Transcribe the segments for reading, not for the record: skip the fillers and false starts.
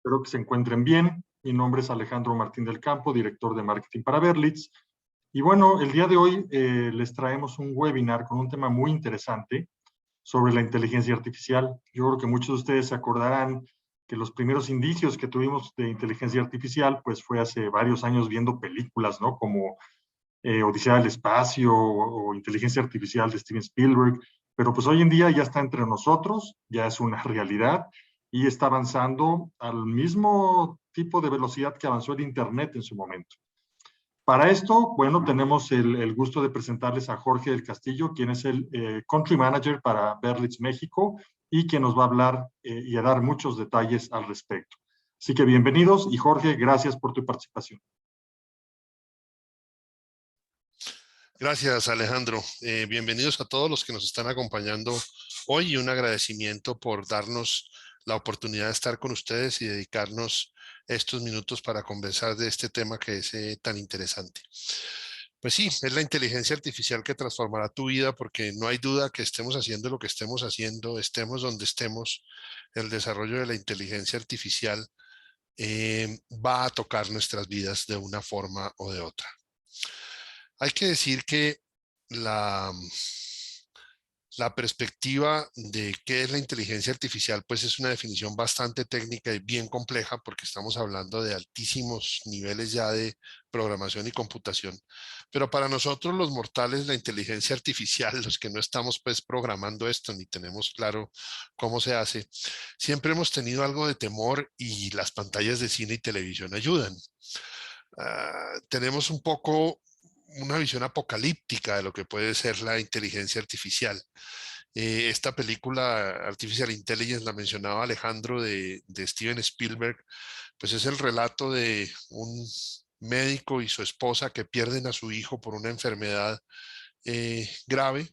Espero que se encuentren bien. Mi nombre es Alejandro Martín del Campo, director de marketing para Berlitz. Y bueno, el día de hoy les traemos un webinar con un tema muy interesante sobre la inteligencia artificial. Yo creo que muchos de ustedes se acordarán que los primeros indicios que tuvimos de inteligencia artificial pues fue hace varios años viendo películas, ¿no? Como Odisea del Espacio o Inteligencia Artificial de Steven Spielberg, pero pues hoy en día ya está entre nosotros, ya es una realidad y está avanzando al mismo tipo de velocidad que avanzó el Internet en su momento. Para esto, bueno, tenemos el gusto de presentarles a Jorge del Castillo, quien es el Country Manager para Berlitz México y quien nos va a hablar y a dar muchos detalles al respecto. Así que bienvenidos y Jorge, gracias por tu participación. Gracias, Alejandro. Bienvenidos a todos los que nos están acompañando hoy y un agradecimiento por darnos la oportunidad de estar con ustedes y dedicarnos estos minutos para conversar de este tema que es tan interesante. Pues sí, es la inteligencia artificial que transformará tu vida porque no hay duda que estemos haciendo lo que estemos haciendo, estemos donde estemos, el desarrollo de la inteligencia artificial va a tocar nuestras vidas de una forma o de otra. Hay que decir que la, la perspectiva de qué es la inteligencia artificial, pues es una definición bastante técnica y bien compleja porque estamos hablando de altísimos niveles ya de programación y computación. Pero para nosotros los mortales, la inteligencia artificial, los que no estamos pues programando esto ni tenemos claro cómo se hace, siempre hemos tenido algo de temor y las pantallas de cine y televisión ayudan. Tenemos un poco una visión apocalíptica de lo que puede ser la inteligencia artificial. Esta película Artificial Intelligence, la mencionaba Alejandro, de Steven Spielberg, pues es el relato de un médico y su esposa que pierden a su hijo por una enfermedad grave.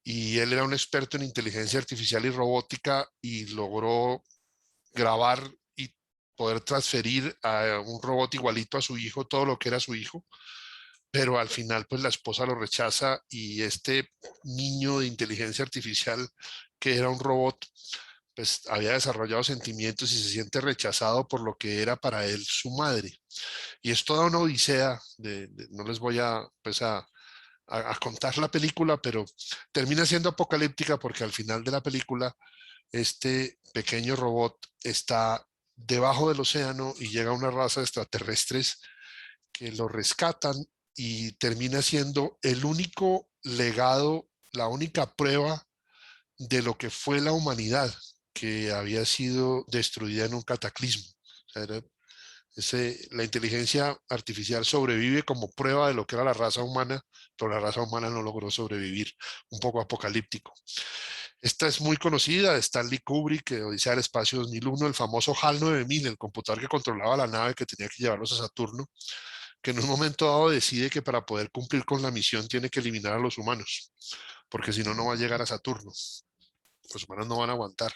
Y él era un experto en inteligencia artificial y robótica y logró grabar y poder transferir a un robot igualito a su hijo todo lo que era su hijo, pero al final pues la esposa lo rechaza y este niño de inteligencia artificial que era un robot pues había desarrollado sentimientos y se siente rechazado por lo que era para él su madre. Y es toda una odisea, no les voy a, pues a contar la película, pero termina siendo apocalíptica porque al final de la película este pequeño robot está debajo del océano y llega una raza de extraterrestres que lo rescatan y termina siendo el único legado, la única prueba de lo que fue la humanidad que había sido destruida en un cataclismo. O sea, la inteligencia artificial sobrevive como prueba de lo que era la raza humana, pero la raza humana no logró sobrevivir, un poco apocalíptico. Esta es muy conocida, de Stanley Kubrick, Odisea del Espacio 2001, el famoso HAL 9000, el computador que controlaba la nave que tenía que llevarlos a Saturno, que en un momento dado decide que para poder cumplir con la misión tiene que eliminar a los humanos, porque si no, no va a llegar a Saturno. Los humanos no van a aguantar.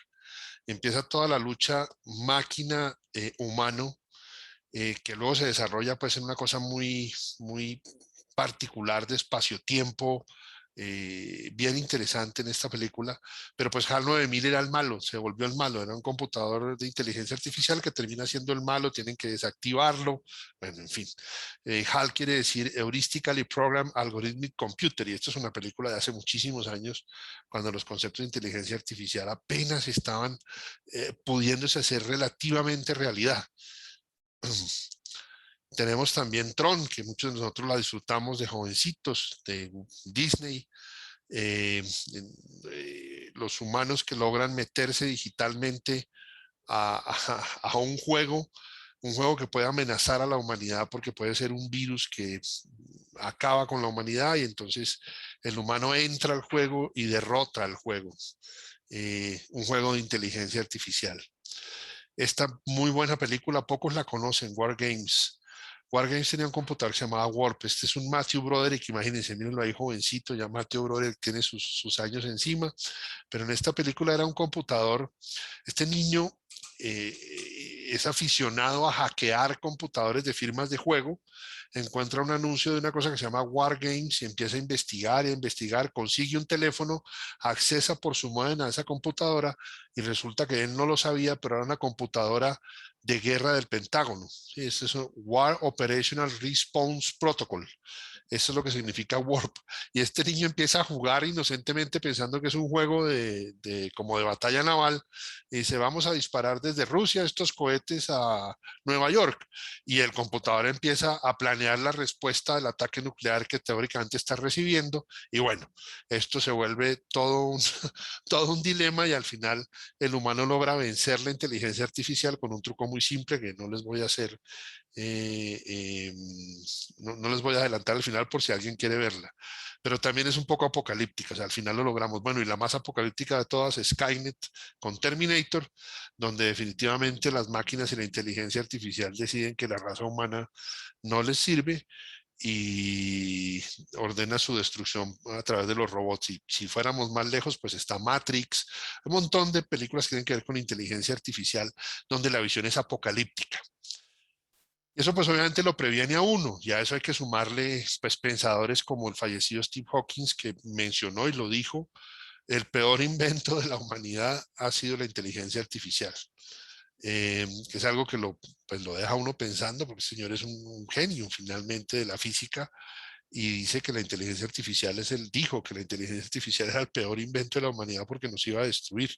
Empieza toda la lucha máquina-humano, que luego se desarrolla pues en una cosa muy particular de espacio-tiempo, bien interesante en esta película, pero pues HAL 9000 era el malo, se volvió el malo, era un computador de inteligencia artificial que termina siendo el malo, tienen que desactivarlo, bueno, en fin. HAL quiere decir Heuristically Programmed Algorithmic Computer, y esto es una película de hace muchísimos años, cuando los conceptos de inteligencia artificial apenas estaban pudiéndose hacer relativamente realidad. Tenemos también Tron, que muchos de nosotros la disfrutamos de jovencitos, de Disney. eh, los humanos que logran meterse digitalmente a un juego que puede amenazar a la humanidad porque puede ser un virus que acaba con la humanidad y entonces el humano entra al juego y derrota al juego. Un juego de inteligencia artificial. Esta muy buena película, pocos la conocen, War Games. War Games tenía un computador que se llamaba Warp. Este es un Matthew Broderick, imagínense, mírenlo ahí jovencito, ya Matthew Broderick tiene sus años encima, pero en esta película era un computador, este niño es aficionado a hackear computadores de firmas de juego, encuentra un anuncio de una cosa que se llama Wargames y empieza a investigar, consigue un teléfono, accesa por su modem a esa computadora y resulta que él no lo sabía, pero era una computadora de guerra del Pentágono. Sí, este es un War Operational Response Protocol. Eso es lo que significa Warp. Y este niño empieza a jugar inocentemente pensando que es un juego como de batalla naval. Y dice, vamos a disparar desde Rusia estos cohetes a Nueva York. Y el computador empieza a planear la respuesta del ataque nuclear que teóricamente está recibiendo. Y bueno, esto se vuelve todo un dilema y al final el humano logra vencer la inteligencia artificial con un truco muy simple que no les voy a hacer eh, eh, no les voy a adelantar al final por si alguien quiere verla, pero también es un poco apocalíptica, o sea, al final lo logramos. Bueno, y la más apocalíptica de todas es Skynet con Terminator, donde definitivamente las máquinas y la inteligencia artificial deciden que la raza humana no les sirve y ordena su destrucción a través de los robots. Y si fuéramos más lejos, pues está Matrix, un montón de películas que tienen que ver con inteligencia artificial, donde la visión es apocalíptica. Eso pues obviamente lo previene a uno, y a eso hay que sumarle pues pensadores como el fallecido Steve Hawking que mencionó y lo dijo, el peor invento de la humanidad ha sido la inteligencia artificial, que es algo que pues lo deja uno pensando porque el señor es un genio finalmente de la física y dice que la inteligencia artificial dijo que la inteligencia artificial era el peor invento de la humanidad porque nos iba a destruir.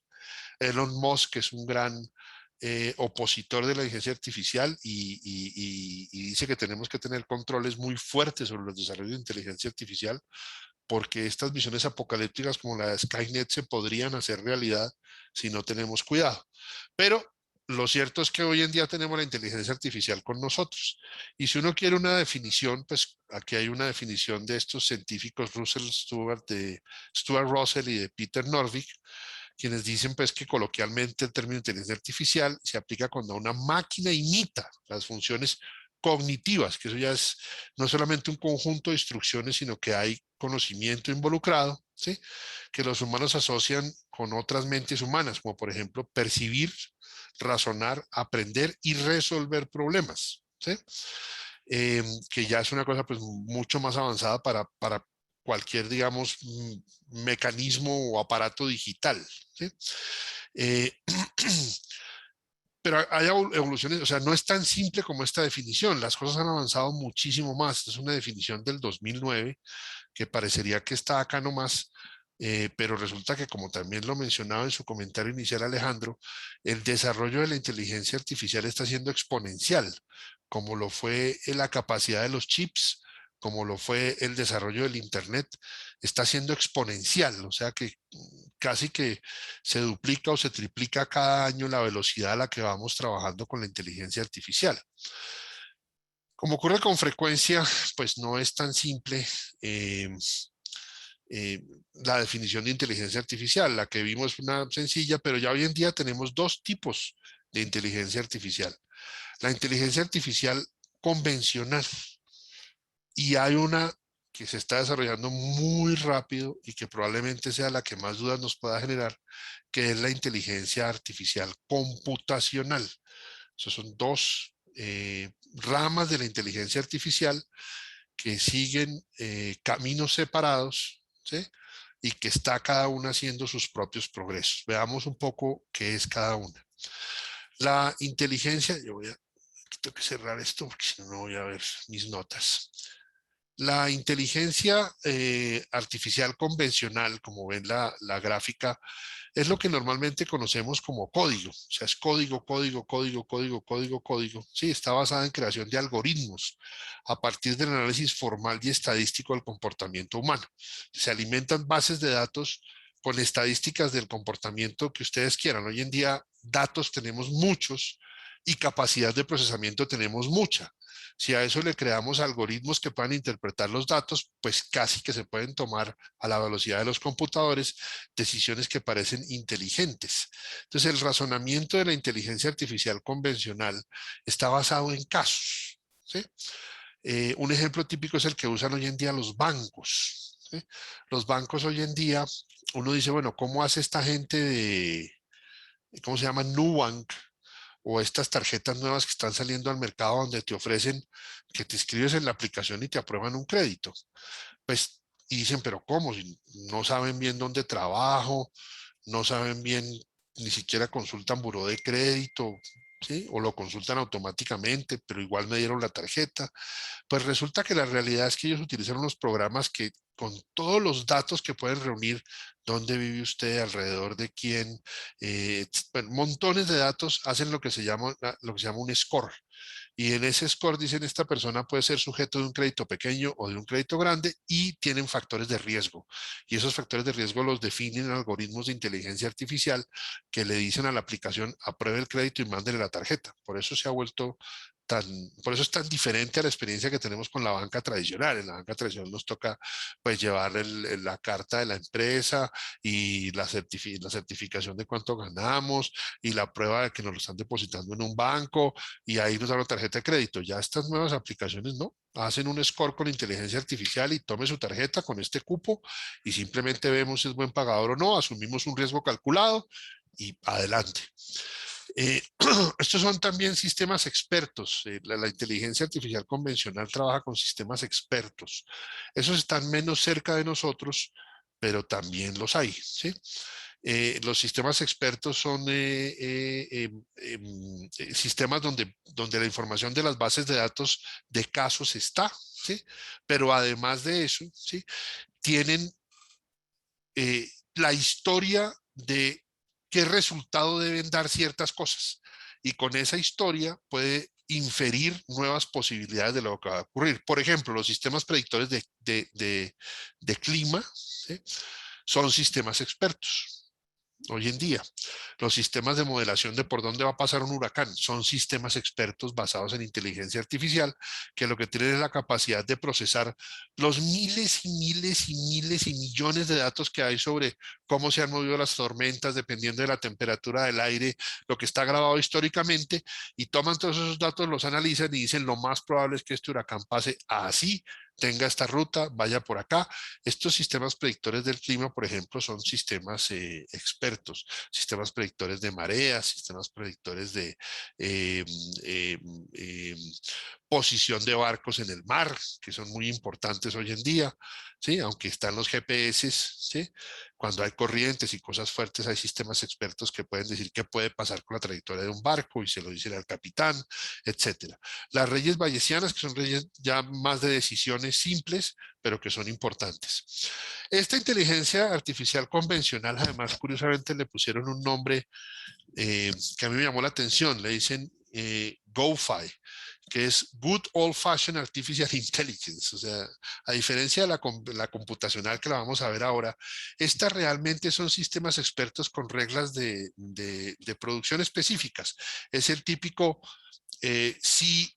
Elon Musk es un gran opositor de la inteligencia artificial y dice que tenemos que tener controles muy fuertes sobre los desarrollos de inteligencia artificial porque estas visiones apocalípticas como la de Skynet se podrían hacer realidad si no tenemos cuidado. Pero lo cierto es que hoy en día tenemos la inteligencia artificial con nosotros. Y si uno quiere una definición, pues aquí hay una definición de estos científicos Stuart Russell y de Peter Norvig, quienes dicen pues que coloquialmente el término inteligencia artificial se aplica cuando una máquina imita las funciones cognitivas, que eso ya es no solamente un conjunto de instrucciones, sino que hay conocimiento involucrado, ¿sí? Que los humanos asocian con otras mentes humanas, como por ejemplo percibir, razonar, aprender y resolver problemas, ¿sí? Que ya es una cosa pues mucho más avanzada para cualquier, digamos, mecanismo o aparato digital, ¿sí? Eh, pero hay evoluciones, o sea, no es tan simple como esta definición, las cosas han avanzado muchísimo más. Esta es una definición del 2009 que parecería que está acá nomás, pero resulta que, como también lo mencionaba en su comentario inicial Alejandro, el desarrollo de la inteligencia artificial está siendo exponencial, como lo fue la capacidad de los chips, como lo fue el desarrollo del Internet, está siendo exponencial, o sea que casi que se duplica o se triplica cada año la velocidad a la que vamos trabajando con la inteligencia artificial. Como ocurre con frecuencia, pues no es tan simple eh, eh, la definición de inteligencia artificial. La que vimos es una sencilla, pero ya hoy en día tenemos dos tipos de inteligencia artificial. La inteligencia artificial convencional y hay una que se está desarrollando muy rápido y que probablemente sea la que más dudas nos pueda generar, que es la inteligencia artificial computacional. Esos son dos ramas de la inteligencia artificial que siguen caminos separados, ¿sí? Y que está cada una haciendo sus propios progresos. Veamos un poco qué es cada una. La inteligencia, tengo que cerrar esto porque si no voy a ver mis notas. La inteligencia artificial convencional, como ven la gráfica, es lo que normalmente conocemos como código. O sea, es código, código, código, código, código, código. Sí, está basada en creación de algoritmos a partir del análisis formal y estadístico del comportamiento humano. Se alimentan bases de datos con estadísticas del comportamiento que ustedes quieran. Hoy en día, datos tenemos muchos y capacidad de procesamiento tenemos mucha. Si a eso le creamos algoritmos que puedan interpretar los datos, pues casi que se pueden tomar a la velocidad de los computadores decisiones que parecen inteligentes. Entonces, el razonamiento de la inteligencia artificial convencional está basado en casos, ¿sí? Un ejemplo típico es el que usan hoy en día los bancos, ¿sí? Los bancos hoy en día, uno dice, bueno, ¿cómo hace esta gente de, cómo se llama, Nubank? o estas tarjetas nuevas que están saliendo al mercado donde te ofrecen que te inscribes en la aplicación y te aprueban un crédito. Pues, y dicen, pero ¿cómo? Si no saben bien dónde trabajo, no saben bien, ni siquiera consultan buró de crédito, ¿sí? O lo consultan automáticamente, pero igual me dieron la tarjeta. Pues resulta que la realidad es que ellos utilizan unos programas que con todos los datos que pueden reunir, dónde vive usted, alrededor de quién, bueno, montones de datos, hacen lo que se llama un score. Y en ese score dicen esta persona puede ser sujeto de un crédito pequeño o de un crédito grande y tienen factores de riesgo. Y esos factores de riesgo los definen algoritmos de inteligencia artificial que le dicen a la aplicación apruebe el crédito y mándele la tarjeta. Por eso se ha vuelto tan, por eso es tan diferente a la experiencia que tenemos con la banca tradicional. En la banca tradicional nos toca pues llevar la carta de la empresa y la certificación de cuánto ganamos y la prueba de que nos lo están depositando en un banco y ahí nos dan la tarjeta de crédito. Ya estas nuevas aplicaciones no, hacen un score con inteligencia artificial y tome su tarjeta con este cupo y simplemente vemos si es buen pagador o no, asumimos un riesgo calculado y adelante. Estos son también sistemas expertos. La inteligencia artificial convencional trabaja con sistemas expertos. Esos están menos cerca de nosotros, pero también los hay, ¿sí? Los sistemas expertos son sistemas donde la información de las bases de datos de casos está, ¿sí? Pero además de eso, ¿sí? Tienen la historia de qué resultado deben dar ciertas cosas. Y con esa historia puede inferir nuevas posibilidades de lo que va a ocurrir. Por ejemplo, los sistemas predictores de clima, ¿sí? Son sistemas expertos. Hoy en día, los sistemas de modelación de por dónde va a pasar un huracán son sistemas expertos basados en inteligencia artificial que lo que tienen es la capacidad de procesar los miles y miles y miles y millones de datos que hay sobre cómo se han movido las tormentas dependiendo de la temperatura del aire, lo que está grabado históricamente, y toman todos esos datos, los analizan y dicen lo más probable es que este huracán pase así, tenga esta ruta, vaya por acá. Estos sistemas predictores del clima, por ejemplo, son sistemas expertos, sistemas predictores de mareas, sistemas predictores de eh, eh, eh, posición de barcos en el mar, que son muy importantes hoy en día, ¿sí? Aunque están los GPS, ¿sí? Cuando hay corrientes y cosas fuertes, hay sistemas expertos que pueden decir qué puede pasar con la trayectoria de un barco y se lo dicen al capitán, etcétera. Las leyes bayesianas, que son leyes ya más de decisiones simples, pero que son importantes. Esta inteligencia artificial convencional, además, curiosamente le pusieron un nombre que a mí me llamó la atención, le dicen GoFi, que es Good Old Fashioned Artificial Intelligence. O sea, a diferencia de la computacional que la vamos a ver ahora, estas realmente son sistemas expertos con reglas de producción específicas. Es el típico, si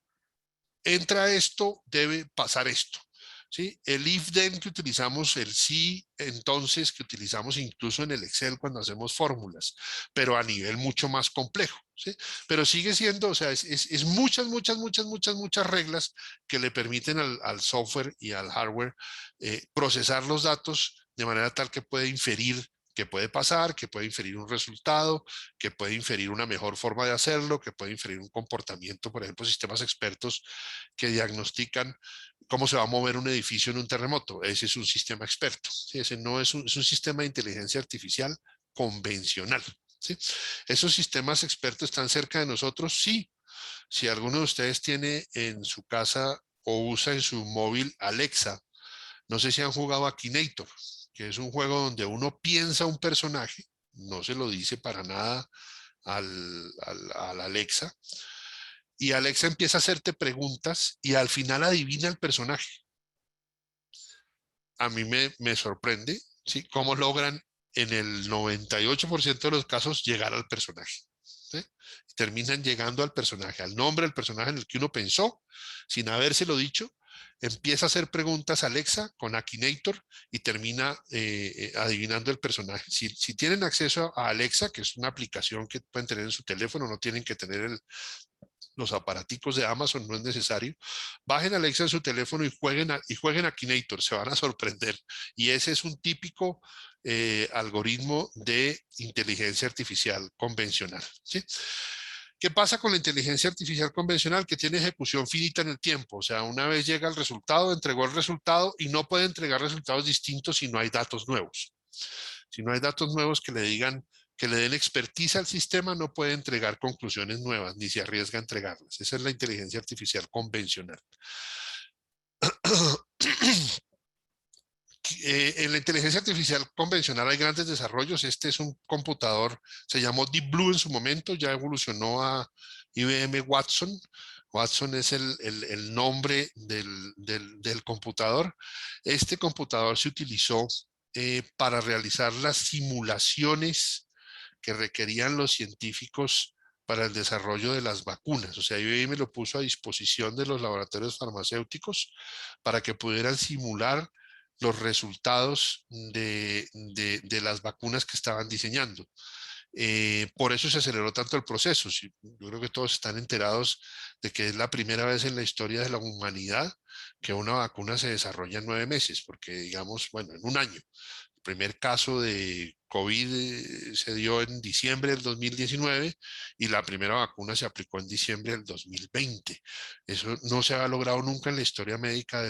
entra esto, debe pasar esto. ¿Sí? El if then que utilizamos, el sí, entonces que utilizamos incluso en el Excel cuando hacemos fórmulas, pero a nivel mucho más complejo. ¿Sí? Pero sigue siendo, o sea, es muchas, muchas, muchas, muchas, muchas reglas que le permiten al software y al hardware procesar los datos de manera tal que puede inferir que puede pasar, que puede inferir un resultado, que puede inferir una mejor forma de hacerlo, que puede inferir un comportamiento, por ejemplo, sistemas expertos que diagnostican cómo se va a mover un edificio en un terremoto. Ese es un sistema experto. ¿Sí? Ese no es un sistema de inteligencia artificial convencional. ¿Sí? ¿Esos sistemas expertos están cerca de nosotros? Sí. Si alguno de ustedes tiene en su casa o usa en su móvil Alexa, no sé si han jugado a Akinator, que es un juego donde uno piensa un personaje, no se lo dice para nada al Alexa, y Alexa empieza a hacerte preguntas y al final adivina el personaje. A mí me sorprende, ¿sí? Cómo logran en el 98% de los casos llegar al personaje. ¿Sí? Terminan llegando al personaje, al nombre del personaje en el que uno pensó, sin habérselo dicho, empieza a hacer preguntas a Alexa con Akinator y termina adivinando el personaje. Si tienen acceso a Alexa, que es una aplicación que pueden tener en su teléfono, no tienen que tener los aparaticos de Amazon, no es necesario. Bajen Alexa en su teléfono y jueguen a Kinator, se van a sorprender. Y ese es un típico algoritmo de inteligencia artificial convencional. ¿Sí? ¿Qué pasa con la inteligencia artificial convencional? Que tiene ejecución finita en el tiempo. O sea, una vez llega el resultado, entregó el resultado y no puede entregar resultados distintos si no hay datos nuevos. Si no hay datos nuevos que le digan, que le den expertise al sistema, no puede entregar conclusiones nuevas, ni se arriesga a entregarlas. Esa es la inteligencia artificial convencional. En la inteligencia artificial convencional hay grandes desarrollos. Este es un computador, se llamó Deep Blue en su momento, ya evolucionó a IBM Watson. Watson es el nombre del computador. Este computador se utilizó para realizar las simulaciones que requerían los científicos para el desarrollo de las vacunas. O sea, IBM lo puso a disposición de los laboratorios farmacéuticos para que pudieran simular los resultados de las vacunas que estaban diseñando. Por eso se aceleró tanto el proceso. Sí, yo creo que todos están enterados de que es la primera vez en la historia de la humanidad que una vacuna se desarrolla en 9 meses, porque digamos, bueno, en un año. El primer caso de COVID se dio en diciembre del 2019 y la primera vacuna se aplicó en diciembre del 2020. Eso no se ha logrado nunca en la historia médica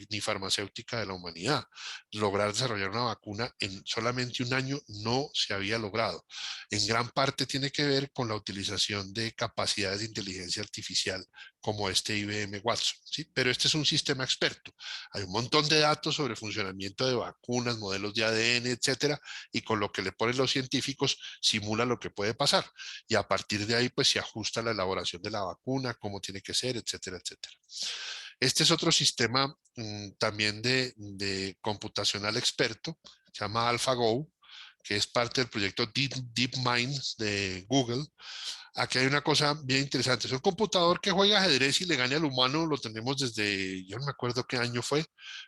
ni farmacéutica de la humanidad. Lograr desarrollar una vacuna en solamente un año no se había logrado. En gran parte tiene que ver con la utilización de capacidades de inteligencia artificial como este IBM Watson, ¿sí? Pero este es un sistema experto. Hay un montón de datos sobre el funcionamiento de vacunas, modelos de ADN, etcétera, y con lo que le ponen los científicos simula lo que puede pasar. Y a partir de ahí, pues se ajusta la elaboración de la vacuna, cómo tiene que ser, etcétera, etcétera. Este es otro sistema también de computacional experto, se llama AlphaGo, que es parte del proyecto DeepMind de Google. Aquí hay una cosa bien interesante. Es un computador que juega ajedrez y le gana al humano. Lo tenemos desde, yo no me acuerdo qué año fue,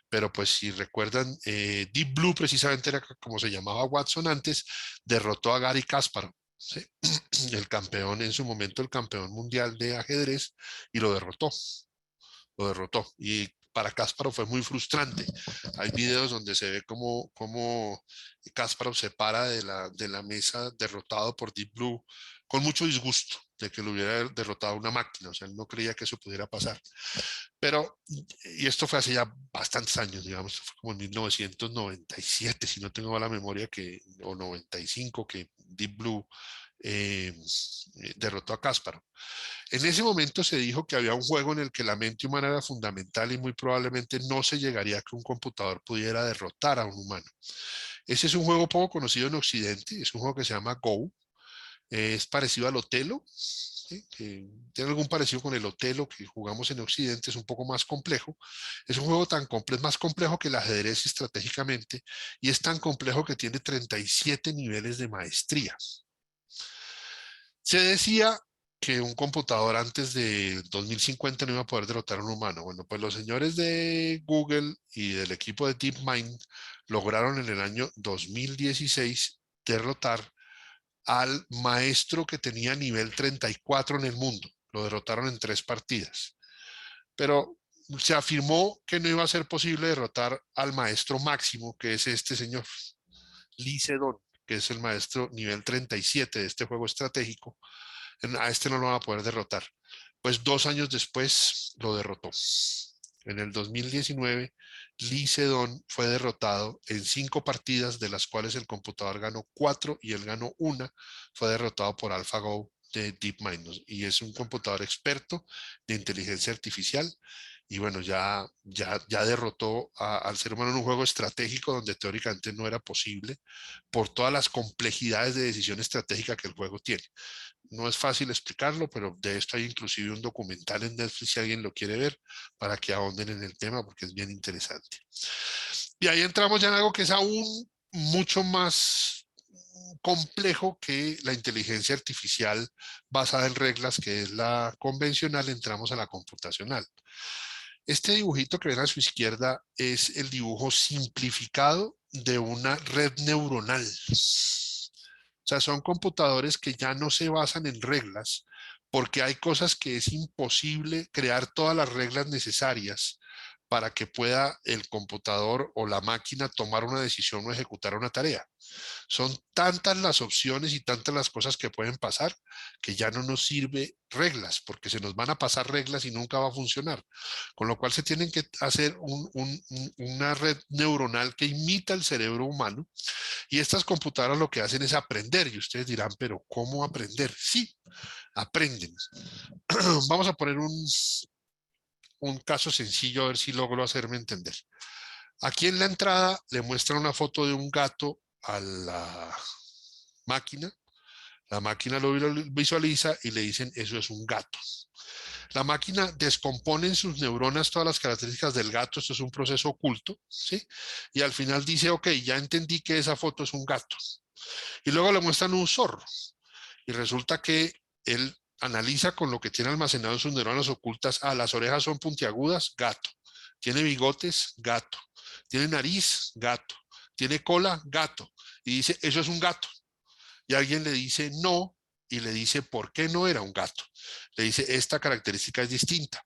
pero pues si recuerdan, Deep Blue precisamente era como se llamaba Watson antes, derrotó a Gary Kasparov, ¿sí? El campeón en su momento, el campeón mundial de ajedrez, y lo derrotó. Lo derrotó. Y para Kasparov fue muy frustrante. Hay videos donde se ve cómo Kasparov se para de la mesa derrotado por Deep Blue con mucho disgusto de que lo hubiera derrotado una máquina. O sea, él no creía que eso pudiera pasar. Pero, y esto fue hace ya bastantes años, digamos, fue como en 1997, si no tengo mala memoria, o 95, que Deep Blue derrotó a Kasparov. En ese momento se dijo que había un juego en el que la mente humana era fundamental y muy probablemente no se llegaría a que un computador pudiera derrotar a un humano. Ese es un juego poco conocido en Occidente, es un juego que se llama Go, es parecido al Otelo, ¿sí? Tiene algún parecido con el Otelo que jugamos en Occidente, es un poco más complejo. Es un juego tan complejo, más complejo que el ajedrez estratégicamente, y es tan complejo que tiene 37 niveles de maestría. Se decía que un computador antes de 2050 no iba a poder derrotar a un humano. Bueno, pues los señores de Google y del equipo de DeepMind lograron en el año 2016 derrotar al maestro que tenía nivel 34 en el mundo. Lo derrotaron en 3 partidas. Pero se afirmó que no iba a ser posible derrotar al maestro máximo, que es este señor, Lee Sedol, que es el maestro nivel 37 de este juego estratégico. A este no lo van a poder derrotar. Pues 2 años después lo derrotó. En el 2019, Lee Sedol fue derrotado en 5 partidas, de las cuales el computador ganó 4 y él ganó una. Fue derrotado por AlphaGo de DeepMind, y es un computador experto de inteligencia artificial. Y bueno, ya derrotó al ser humano en un juego estratégico donde teóricamente no era posible por todas las complejidades de decisión estratégica que el juego tiene. No es fácil explicarlo, pero de esto hay inclusive un documental en Netflix si alguien lo quiere ver, para que ahonden en el tema porque es bien interesante. Y ahí entramos ya en algo que es aún mucho más complejo que la inteligencia artificial basada en reglas, que es la convencional. Entramos a la computacional. Este dibujito que ven a su izquierda es el dibujo simplificado de una red neuronal. O sea, son computadores que ya no se basan en reglas, porque hay cosas que es imposible crear todas las reglas necesarias para que pueda el computador o la máquina tomar una decisión o ejecutar una tarea. Son tantas las opciones y tantas las cosas que pueden pasar que ya no nos sirve reglas, porque se nos van a pasar reglas y nunca va a funcionar. Con lo cual se tienen que hacer una red neuronal que imita el cerebro humano, y estas computadoras lo que hacen es aprender. Y ustedes dirán, pero ¿cómo aprender? Sí, aprenden. Vamos a poner un caso sencillo a ver si logro hacerme entender. Aquí en la entrada le muestran una foto de un gato a la máquina. La máquina lo visualiza y le dicen, eso es un gato. La máquina descompone en sus neuronas todas las características del gato, esto es un proceso oculto, ¿sí? Y al final dice, ok, ya entendí que esa foto es un gato. Y luego le muestran un zorro. Y resulta que él analiza con lo que tiene almacenado en sus neuronas ocultas, las orejas son puntiagudas, gato. Tiene bigotes, gato. Tiene nariz, gato. Tiene cola, gato. Y dice, eso es un gato. Y alguien le dice no, y le dice por qué no era un gato. Le dice, esta característica es distinta.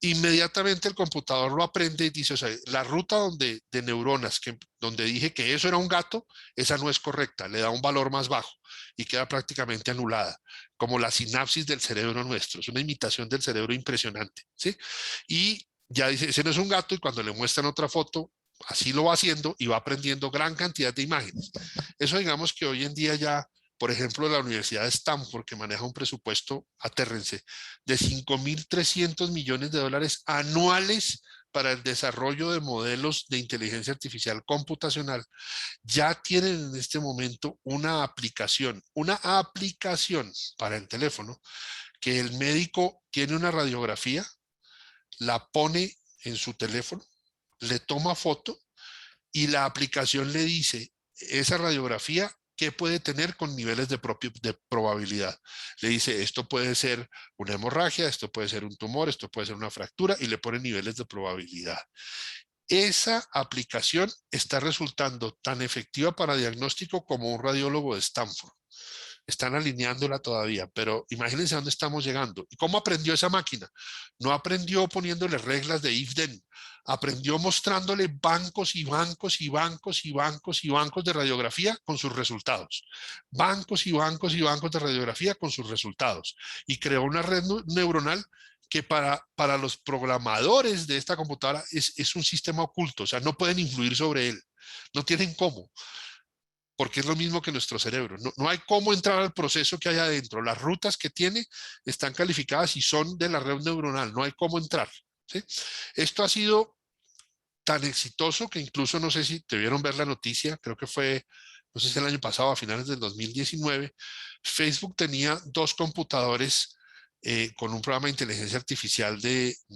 Inmediatamente el computador lo aprende y dice, o sea, la ruta de neuronas donde dije que eso era un gato, esa no es correcta, le da un valor más bajo y queda prácticamente anulada, como la sinapsis del cerebro nuestro. Es una imitación del cerebro impresionante, ¿sí? Y ya dice, ese no es un gato, y cuando le muestran otra foto, así lo va haciendo y va aprendiendo gran cantidad de imágenes. Eso digamos que hoy en día ya, por ejemplo, la Universidad de Stanford, que maneja un presupuesto, atérrense, de 5.300 millones de dólares anuales para el desarrollo de modelos de inteligencia artificial computacional, ya tienen en este momento una aplicación para el teléfono, que el médico tiene una radiografía, la pone en su teléfono, le toma foto y la aplicación le dice esa radiografía qué puede tener con niveles de probabilidad. Le dice, esto puede ser una hemorragia, esto puede ser un tumor, esto puede ser una fractura, y le pone niveles de probabilidad. Esa aplicación está resultando tan efectiva para diagnóstico como un radiólogo de Stanford. Están alineándola todavía, pero imagínense a dónde estamos llegando. ¿Y cómo aprendió esa máquina? No aprendió poniéndole reglas de if-then, aprendió mostrándole bancos y bancos y bancos y bancos y bancos de radiografía con sus resultados. Bancos y bancos y bancos de radiografía con sus resultados. Y creó una red neuronal que para los programadores de esta computadora es un sistema oculto, o sea, no pueden influir sobre él, no tienen cómo, porque es lo mismo que nuestro cerebro. No hay cómo entrar al proceso que hay adentro. Las rutas que tiene están calificadas y son de la red neuronal. No hay cómo entrar, ¿sí? Esto ha sido tan exitoso que incluso, no sé si te vieron ver la noticia, creo que fue, no sé si el año pasado, a finales del 2019, Facebook tenía dos computadores con un programa de inteligencia artificial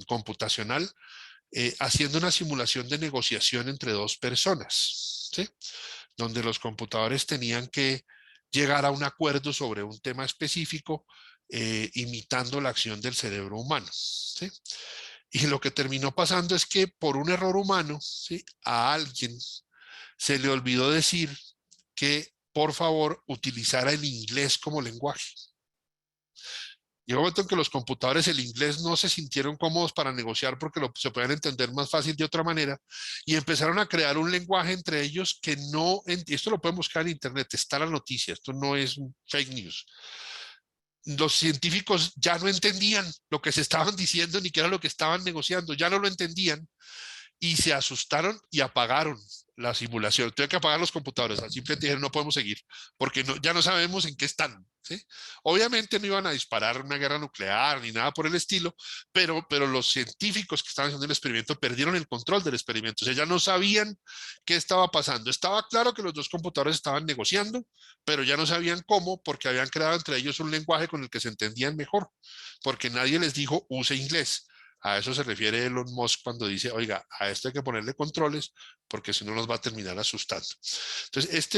computacional, haciendo una simulación de negociación entre dos personas, ¿sí? Donde los computadores tenían que llegar a un acuerdo sobre un tema específico, imitando la acción del cerebro humano, ¿sí? Y lo que terminó pasando es que por un error humano, ¿sí?, a alguien se le olvidó decir que por favor utilizara el inglés como lenguaje. Llegó un momento en que los computadores el inglés no se sintieron cómodos para negociar porque se podían entender más fácil de otra manera, y empezaron a crear un lenguaje entre ellos que no, esto lo pueden buscar en internet, está la noticia, esto no es un fake news. Los científicos ya no entendían lo que se estaban diciendo ni qué era lo que estaban negociando, ya no lo entendían, y se asustaron y apagaron la simulación. Tuve que apagar los computadores, simplemente dijeron no podemos seguir, porque ya no sabemos en qué están, ¿sí? Obviamente no iban a disparar una guerra nuclear ni nada por el estilo, pero los científicos que estaban haciendo el experimento perdieron el control del experimento, o sea, ya no sabían qué estaba pasando. Estaba claro que los dos computadores estaban negociando, pero ya no sabían cómo, porque habían creado entre ellos un lenguaje con el que se entendían mejor, porque nadie les dijo use inglés. A eso se refiere Elon Musk cuando dice, oiga, a esto hay que ponerle controles porque si no nos va a terminar asustando. Entonces,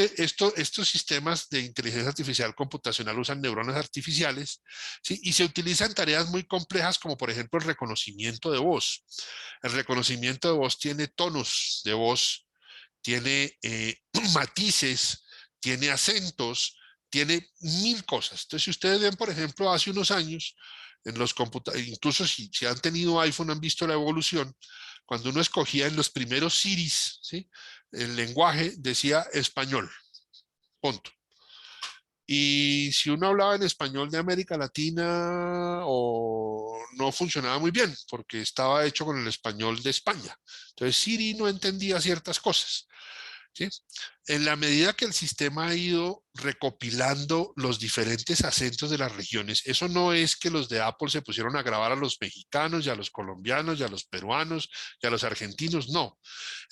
estos sistemas de inteligencia artificial computacional usan neuronas artificiales, ¿sí?, y se utilizan en tareas muy complejas como por ejemplo el reconocimiento de voz. El reconocimiento de voz tiene tonos de voz, tiene matices, tiene acentos, tiene mil cosas. Entonces, si ustedes ven, por ejemplo, hace unos años, en los computadores, incluso si han tenido iPhone, han visto la evolución. Cuando uno escogía en los primeros Siris, ¿sí?, el lenguaje decía español, punto. Y si uno hablaba en español de América Latina o no funcionaba muy bien porque estaba hecho con el español de España. Entonces Siri no entendía ciertas cosas, ¿sí? En la medida que el sistema ha ido recopilando los diferentes acentos de las regiones, eso no es que los de Apple se pusieron a grabar a los mexicanos y a los colombianos y a los peruanos y a los argentinos, no.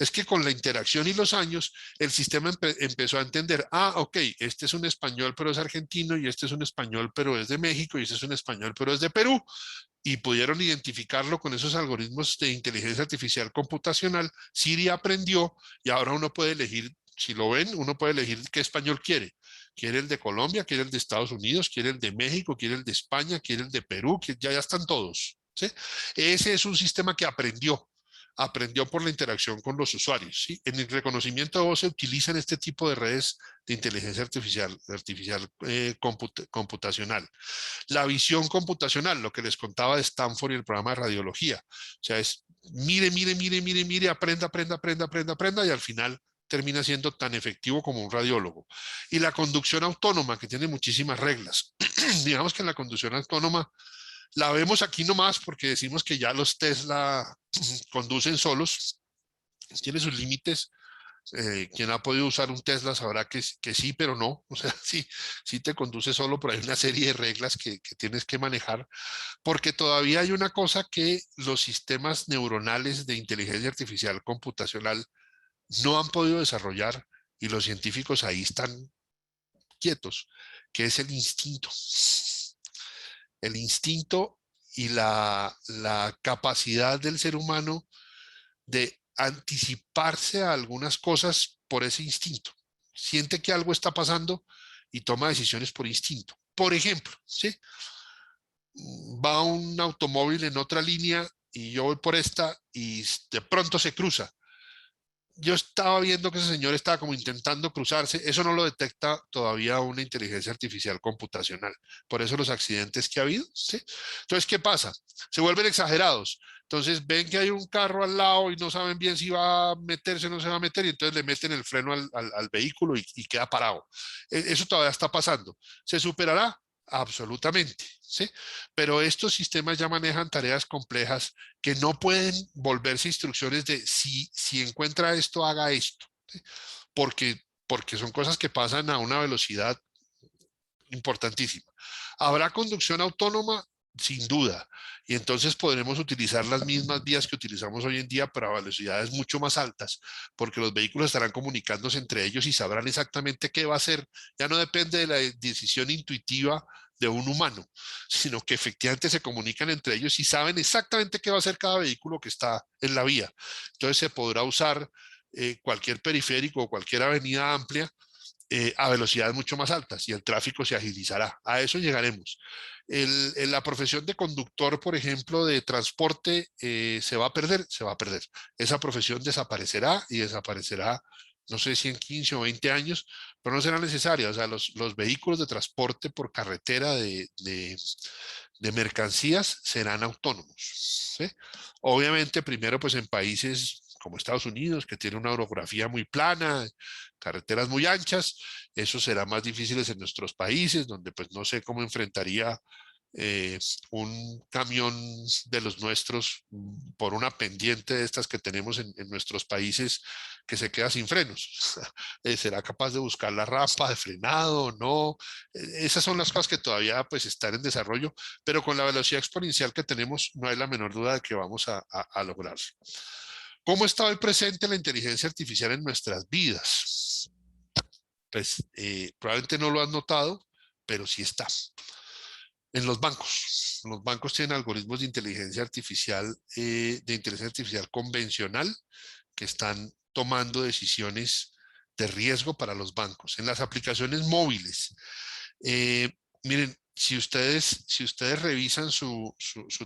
Es que con la interacción y los años, el sistema empezó a entender, ok, este es un español pero es argentino, y este es un español pero es de México, y este es un español pero es de Perú, y pudieron identificarlo con esos algoritmos de inteligencia artificial computacional. Siri aprendió y ahora uno puede elegir, si lo ven, uno puede elegir qué español quiere. Quiere el de Colombia, quiere el de Estados Unidos, quiere el de México, quiere el de España, quiere el de Perú, que ya están todos, ¿sí? Ese es un sistema que aprendió por la interacción con los usuarios, ¿sí? En el reconocimiento de voz se utilizan este tipo de redes de inteligencia artificial computacional. La visión computacional, lo que les contaba de Stanford y el programa de radiología. O sea, es mire, aprenda, y al final termina siendo tan efectivo como un radiólogo. Y la conducción autónoma, que tiene muchísimas reglas. Digamos que en la conducción autónoma la vemos aquí nomás porque decimos que ya los Tesla conducen solos. Tiene sus límites. Quien ha podido usar un Tesla sabrá que sí, pero no. O sea, sí te conduce solo, pero hay una serie de reglas que tienes que manejar, porque todavía hay una cosa que los sistemas neuronales de inteligencia artificial computacional no han podido desarrollar, y los científicos ahí están quietos, que es el instinto. El instinto y la capacidad del ser humano de anticiparse a algunas cosas por ese instinto. Siente que algo está pasando y toma decisiones por instinto. Por ejemplo, ¿sí?, va un automóvil en otra línea y yo voy por esta y de pronto se cruza. Yo estaba viendo que ese señor estaba como intentando cruzarse. Eso no lo detecta todavía una inteligencia artificial computacional. Por eso los accidentes que ha habido, ¿sí? Entonces, ¿qué pasa? Se vuelven exagerados. Entonces ven que hay un carro al lado y no saben bien si va a meterse o no se va a meter, y entonces le meten el freno al vehículo y queda parado. Eso todavía está pasando. ¿Se superará? Absolutamente, ¿sí? Pero estos sistemas ya manejan tareas complejas que no pueden volverse instrucciones de si encuentra esto, haga esto, ¿sí? Porque son cosas que pasan a una velocidad importantísima. ¿Habrá conducción autónoma? Sin duda. Y entonces podremos utilizar las mismas vías que utilizamos hoy en día, pero a velocidades mucho más altas, porque los vehículos estarán comunicándose entre ellos y sabrán exactamente qué va a hacer. Ya no depende de la decisión intuitiva de un humano, sino que efectivamente se comunican entre ellos y saben exactamente qué va a hacer cada vehículo que está en la vía. Entonces se podrá usar cualquier periférico o cualquier avenida amplia a velocidades mucho más altas, y el tráfico se agilizará. A eso llegaremos. La profesión de conductor, por ejemplo, de transporte, se va a perder, se va a perder. Esa profesión desaparecerá, y desaparecerá, no sé si en 15 o 20 años, pero no será necesaria. O sea, los vehículos de transporte por carretera de mercancías serán autónomos, ¿sí? Obviamente, primero, pues en países como Estados Unidos, que tiene una orografía muy plana, carreteras muy anchas. Eso será más difícil en nuestros países, donde pues no sé cómo enfrentaría un camión de los nuestros por una pendiente de estas que tenemos en nuestros países, que se queda sin frenos. ¿Será capaz de buscar la rampa de frenado o no? Esas son las cosas que todavía pues están en desarrollo, pero con la velocidad exponencial que tenemos, no hay la menor duda de que vamos a lograrlo. ¿Cómo está hoy presente la inteligencia artificial en nuestras vidas? Pues probablemente no lo has notado, pero sí está. En los bancos. Los bancos tienen algoritmos de inteligencia artificial convencional, que están tomando decisiones de riesgo para los bancos. En las aplicaciones móviles, miren, si ustedes revisan su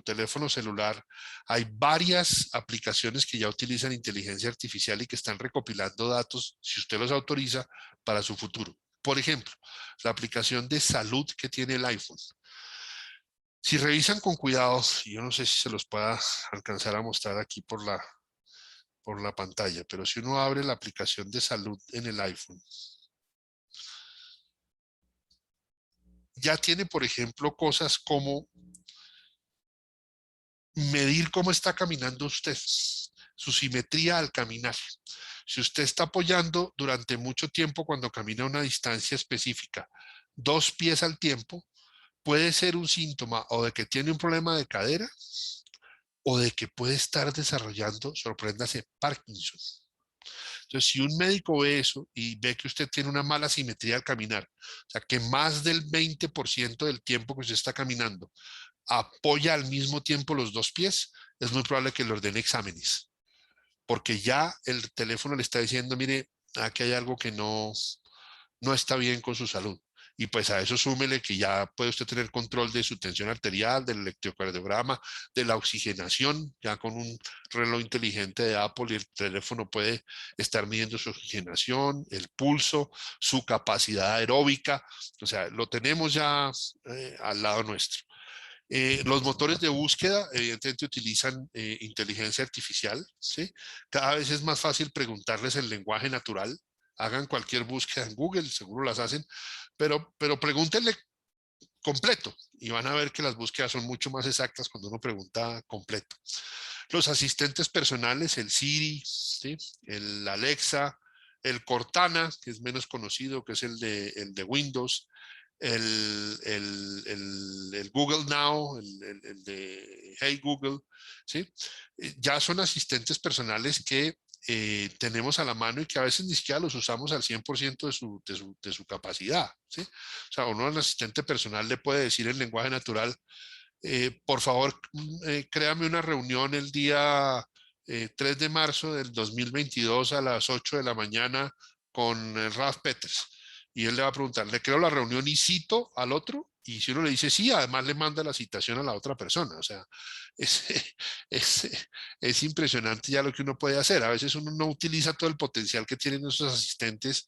teléfono celular, hay varias aplicaciones que ya utilizan inteligencia artificial y que están recopilando datos, si usted los autoriza, para su futuro. Por ejemplo, la aplicación de salud que tiene el iPhone. Si revisan con cuidado, y yo no sé si se los pueda alcanzar a mostrar aquí por la por la pantalla, pero si uno abre la aplicación de salud en el iPhone, ya tiene, por ejemplo, cosas como medir cómo está caminando usted, su simetría al caminar. Si usted está apoyando durante mucho tiempo cuando camina a una distancia específica, 2 pies al tiempo, puede ser un síntoma o de que tiene un problema de cadera o de que puede estar desarrollando, sorpréndase, Parkinson. Entonces, si un médico ve eso y ve que usted tiene una mala simetría al caminar, o sea, que más del 20% del tiempo que usted está caminando apoya al mismo tiempo los 2 pies, es muy probable que le ordene exámenes, porque ya el teléfono le está diciendo, mire, aquí hay algo que no está bien con su salud. Y pues a eso súmele que ya puede usted tener control de su tensión arterial, del electrocardiograma, de la oxigenación, ya con un reloj inteligente de Apple y el teléfono puede estar midiendo su oxigenación, el pulso, su capacidad aeróbica, o sea, lo tenemos ya al lado nuestro. Los motores de búsqueda evidentemente utilizan inteligencia artificial, ¿sí? Cada vez es más fácil preguntarles en lenguaje natural. Hagan cualquier búsqueda en Google, seguro las hacen, pero pregúntenle completo y van a ver que las búsquedas son mucho más exactas cuando uno pregunta completo. Los asistentes personales, el Siri, ¿sí? El Alexa, el Cortana, que es menos conocido, que es el de Windows, el Google Now, el de Hey Google, ¿sí? Ya son asistentes personales que tenemos a la mano y que a veces ni siquiera los usamos al 100% de su capacidad, ¿sí? O sea, uno al asistente personal le puede decir en lenguaje natural, por favor, créame una reunión el día 3 de marzo del 2022 a las 8 de la mañana con Ralph Peters. Y él le va a preguntar, ¿le creo la reunión y cito al otro? Y si uno le dice sí, además le manda la citación a la otra persona. O sea, es, es, es impresionante ya lo que uno puede hacer. A veces uno no utiliza todo el potencial que tienen esos asistentes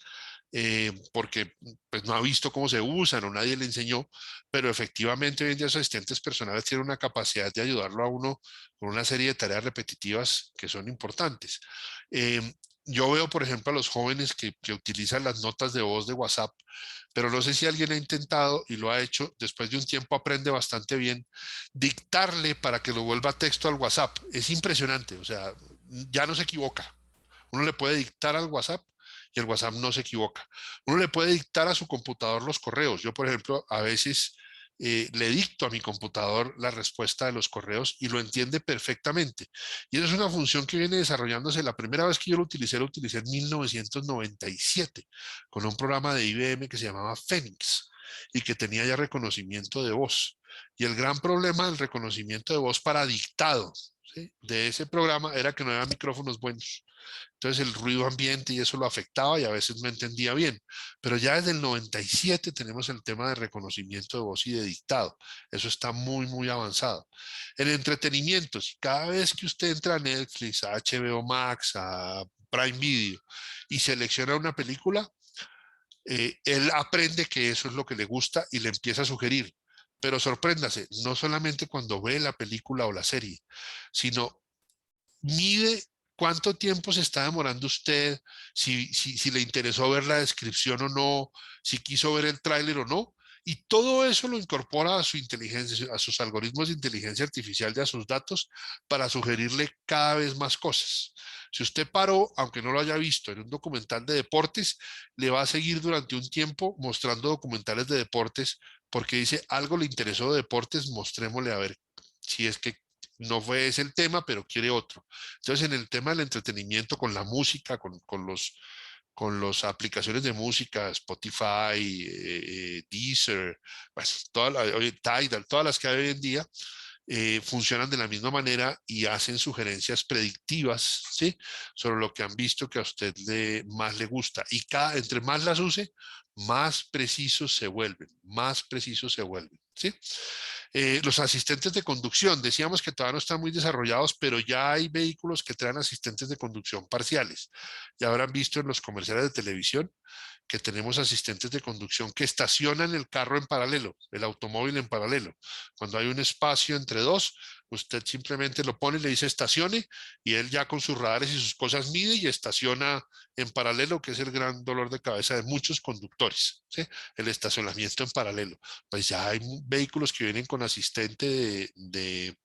porque pues, no ha visto cómo se usan o nadie le enseñó, pero efectivamente hoy en día los asistentes personales tienen una capacidad de ayudarlo a uno con una serie de tareas repetitivas que son importantes. Eh, yo veo, por ejemplo, a los jóvenes que utilizan las notas de voz de WhatsApp, pero no sé si alguien ha intentado y lo ha hecho, después de un tiempo aprende bastante bien, dictarle para que lo vuelva texto al WhatsApp. Es impresionante, o sea, ya no se equivoca. Uno le puede dictar al WhatsApp y el WhatsApp no se equivoca. Uno le puede dictar a su computador los correos. Yo, por ejemplo, a veces le dicto a mi computador la respuesta de los correos y lo entiende perfectamente. Y esa es una función que viene desarrollándose. La primera vez que yo lo utilicé en 1997 con un programa de IBM que se llamaba Phoenix y que tenía ya reconocimiento de voz. Y el gran problema del reconocimiento de voz para dictado, ¿sí?, de ese programa era que no había micrófonos buenos. Entonces el ruido ambiente y eso lo afectaba y a veces no entendía bien. Pero ya desde el 97 tenemos el tema de reconocimiento de voz y de dictado. Eso está muy, muy avanzado. En entretenimiento, si cada vez que usted entra a Netflix, a HBO Max, a Prime Video y selecciona una película, él aprende que eso es lo que le gusta y le empieza a sugerir. Pero sorpréndase, no solamente cuando ve la película o la serie, sino mide cuánto tiempo se está demorando usted, si le interesó ver la descripción o no, si quiso ver el tráiler o no. Y todo eso lo incorpora a su inteligencia, a sus algoritmos de inteligencia artificial y a sus datos para sugerirle cada vez más cosas. Si usted paró, aunque no lo haya visto, en un documental de deportes, le va a seguir durante un tiempo mostrando documentales de deportes porque dice algo le interesó de deportes, mostrémosle a ver si es que no fue ese el tema, pero quiere otro. Entonces, en el tema del entretenimiento, con la música, con las aplicaciones de música, Spotify, Deezer, pues, Tidal, todas las que hay hoy en día, funcionan de la misma manera y hacen sugerencias predictivas, ¿sí?, sobre lo que han visto que a usted más le gusta. Y entre más las use, más precisos se vuelven, ¿sí? Los asistentes de conducción, decíamos que todavía no están muy desarrollados, pero ya hay vehículos que traen asistentes de conducción parciales. Ya habrán visto en los comerciales de televisión que tenemos asistentes de conducción que estacionan el carro en paralelo, el automóvil en paralelo. Cuando hay un espacio entre dos, usted simplemente lo pone y le dice estacione y él ya con sus radares y sus cosas mide y estaciona en paralelo, que es el gran dolor de cabeza de muchos conductores, ¿sí? El estacionamiento en paralelo. Pues ya hay vehículos que vienen con asistente de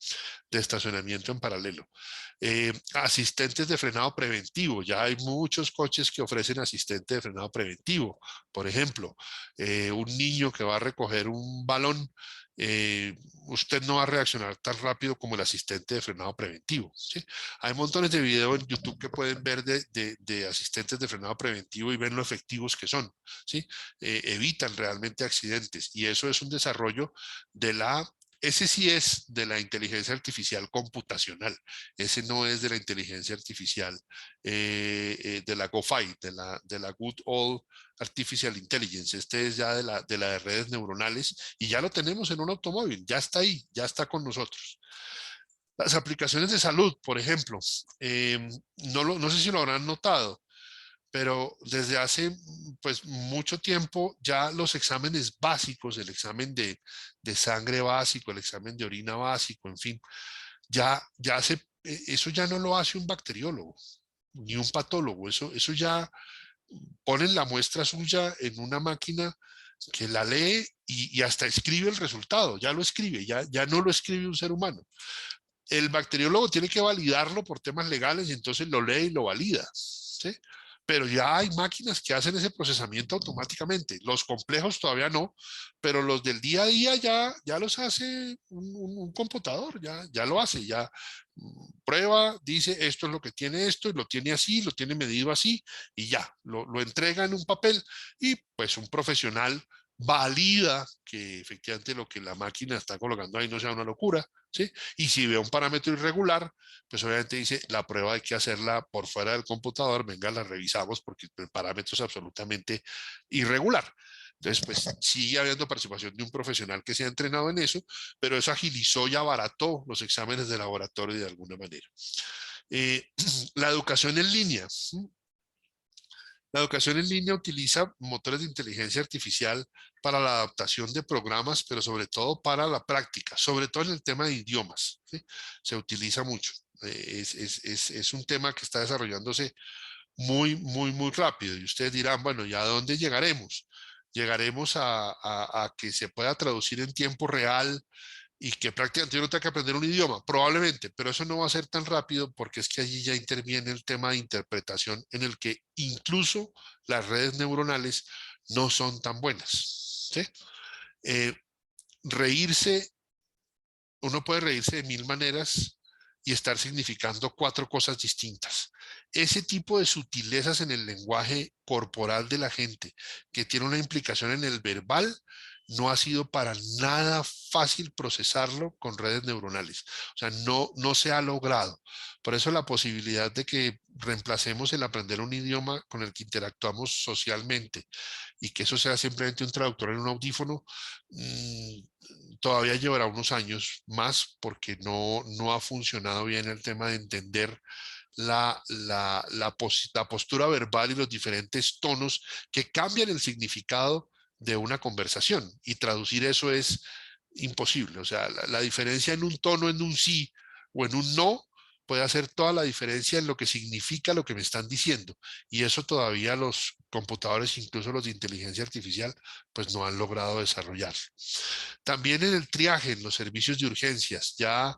estacionamiento en paralelo. Asistentes de frenado preventivo. Ya hay muchos coches que ofrecen asistente de frenado preventivo. Por ejemplo, un niño que va a recoger un balón, usted no va a reaccionar tan rápido como el asistente de frenado preventivo, ¿sí? Hay montones de videos en YouTube que pueden ver de asistentes de frenado preventivo y ven lo efectivos que son, ¿sí? Evitan realmente accidentes y eso es un desarrollo de la ese sí es de la inteligencia artificial computacional, ese no es de la inteligencia artificial de la GoFi, de la Good Old Artificial Intelligence. Este es ya de la de redes neuronales y ya lo tenemos en un automóvil, ya está ahí, ya está con nosotros. Las aplicaciones de salud, por ejemplo, no sé si lo habrán notado, pero desde hace pues mucho tiempo ya los exámenes básicos, el examen de sangre básico, el examen de orina básico, en fin, eso ya no lo hace un bacteriólogo ni un patólogo, eso ya ponen la muestra suya en una máquina que la lee y hasta escribe el resultado, ya lo escribe, ya no lo escribe un ser humano. El bacteriólogo tiene que validarlo por temas legales y entonces lo lee y lo valida, ¿sí? Pero ya hay máquinas que hacen ese procesamiento automáticamente. Los complejos todavía no, pero los del día a día ya los hace un computador, ya lo hace, ya prueba, dice esto es lo que tiene esto, y lo tiene así, lo tiene medido así, y ya, lo entrega en un papel y pues un profesional valida que efectivamente lo que la máquina está colocando ahí no sea una locura, ¿sí? Y si ve un parámetro irregular, pues obviamente dice, la prueba hay que hacerla por fuera del computador, venga, la revisamos porque el parámetro es absolutamente irregular. Entonces, pues sigue habiendo participación de un profesional que se ha entrenado en eso, pero eso agilizó y abarató los exámenes de laboratorio de alguna manera. Eh, la educación en línea. La educación en línea utiliza motores de inteligencia artificial para la adaptación de programas, pero sobre todo para la práctica, sobre todo en el tema de idiomas, ¿sí? Se utiliza mucho. Es un tema que está desarrollándose muy rápido. Y ustedes dirán, bueno, ¿ya a dónde llegaremos? Llegaremos a que se pueda traducir en tiempo real y que prácticamente uno tenga que aprender un idioma, probablemente, pero eso no va a ser tan rápido porque es que allí ya interviene el tema de interpretación en el que incluso las redes neuronales no son tan buenas, ¿sí? Eh, reírse, uno puede reírse de mil maneras y estar significando cuatro cosas distintas. Ese tipo de sutilezas en el lenguaje corporal de la gente que tiene una implicación en el verbal no ha sido para nada fácil procesarlo con redes neuronales. O sea, no se ha logrado. Por eso la posibilidad de que reemplacemos el aprender un idioma con el que interactuamos socialmente y que eso sea simplemente un traductor en un audífono, todavía llevará unos años más porque no ha funcionado bien el tema de entender la postura verbal y los diferentes tonos que cambian el significado de una conversación. Y traducir eso es imposible. O sea, la diferencia en un tono, en un sí o en un no, puede hacer toda la diferencia en lo que significa lo que me están diciendo. Y eso todavía los computadores, incluso los de inteligencia artificial, pues no han logrado desarrollar. También en el triaje, en los servicios de urgencias, ya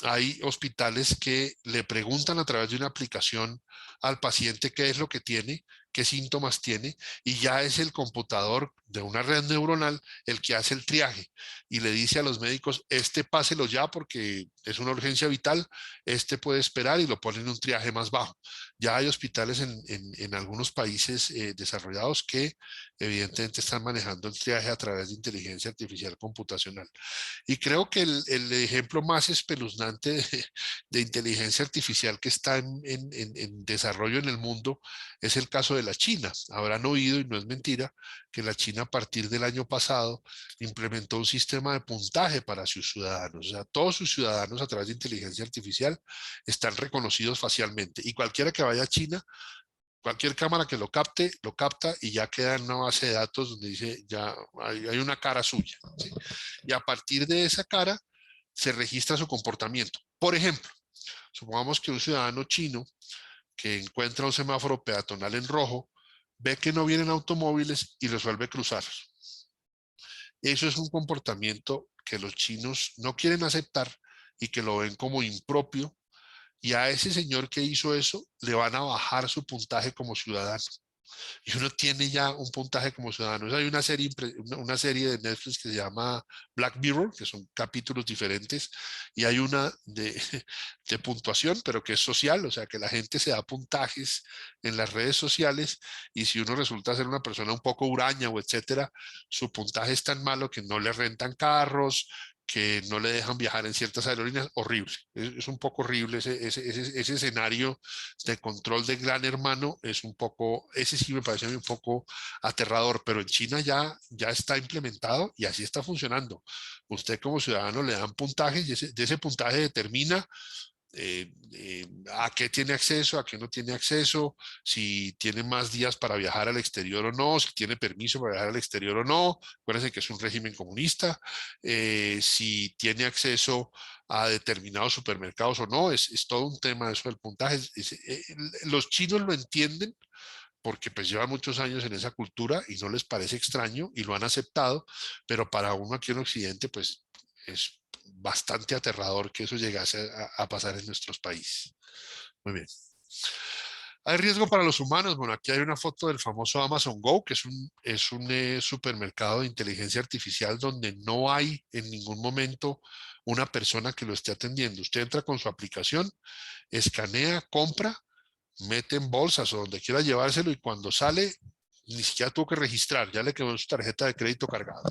hay hospitales que le preguntan a través de una aplicación al paciente qué es lo que tiene, qué síntomas tiene, y ya es el computador de una red neuronal el que hace el triaje y le dice a los médicos, este páselo ya porque es una urgencia vital, este puede esperar y lo pone en un triaje más bajo. Ya hay hospitales en algunos países desarrollados que evidentemente están manejando el triaje a través de inteligencia artificial computacional. Y creo que el ejemplo más espeluznante de inteligencia artificial que está en desarrollo en el mundo es el caso de la China. Habrán oído, y no es mentira, que la China a partir del año pasado implementó un sistema de puntaje para sus ciudadanos. O sea, todos sus ciudadanos a través de inteligencia artificial están reconocidos facialmente. Y cualquiera que vaya a China, cualquier cámara que lo capte, lo capta y ya queda en una base de datos donde dice, ya hay una cara suya, ¿sí? Y a partir de esa cara se registra su comportamiento. Por ejemplo, supongamos que un ciudadano chino que encuentra un semáforo peatonal en rojo, ve que no vienen automóviles y resuelve cruzar. Eso es un comportamiento que los chinos no quieren aceptar y que lo ven como impropio, y a ese señor que hizo eso le van a bajar su puntaje como ciudadano. Y uno tiene ya un puntaje como ciudadano. Hay una serie de Netflix que se llama Black Mirror, que son capítulos diferentes, y hay una de puntuación, pero que es social, o sea, que la gente se da puntajes en las redes sociales, y si uno resulta ser una persona un poco huraña o etcétera, su puntaje es tan malo que no le rentan carros, que no le dejan viajar en ciertas aerolíneas. Horrible. Es un poco horrible ese escenario de control de gran hermano. Es un poco, ese sí me parece a mí un poco aterrador, pero en China ya está implementado y así está funcionando. Usted como ciudadano le dan puntajes y de ese puntaje determina a qué tiene acceso, a qué no tiene acceso, si tiene más días para viajar al exterior o no, si tiene permiso para viajar al exterior o no. Acuérdense que es un régimen comunista. Si tiene acceso a determinados supermercados o no, es todo un tema eso del puntaje. Los chinos lo entienden porque pues llevan muchos años en esa cultura y no les parece extraño y lo han aceptado, pero para uno aquí en Occidente pues es bastante aterrador que eso llegase a pasar en nuestros países. Muy bien. ¿Hay riesgo para los humanos? Bueno, aquí hay una foto del famoso Amazon Go, que es un supermercado de inteligencia artificial donde no hay en ningún momento una persona que lo esté atendiendo. Usted entra con su aplicación, escanea, compra, mete en bolsas o donde quiera llevárselo, y cuando sale ni siquiera tuvo que registrar, ya le quedó en su tarjeta de crédito cargada.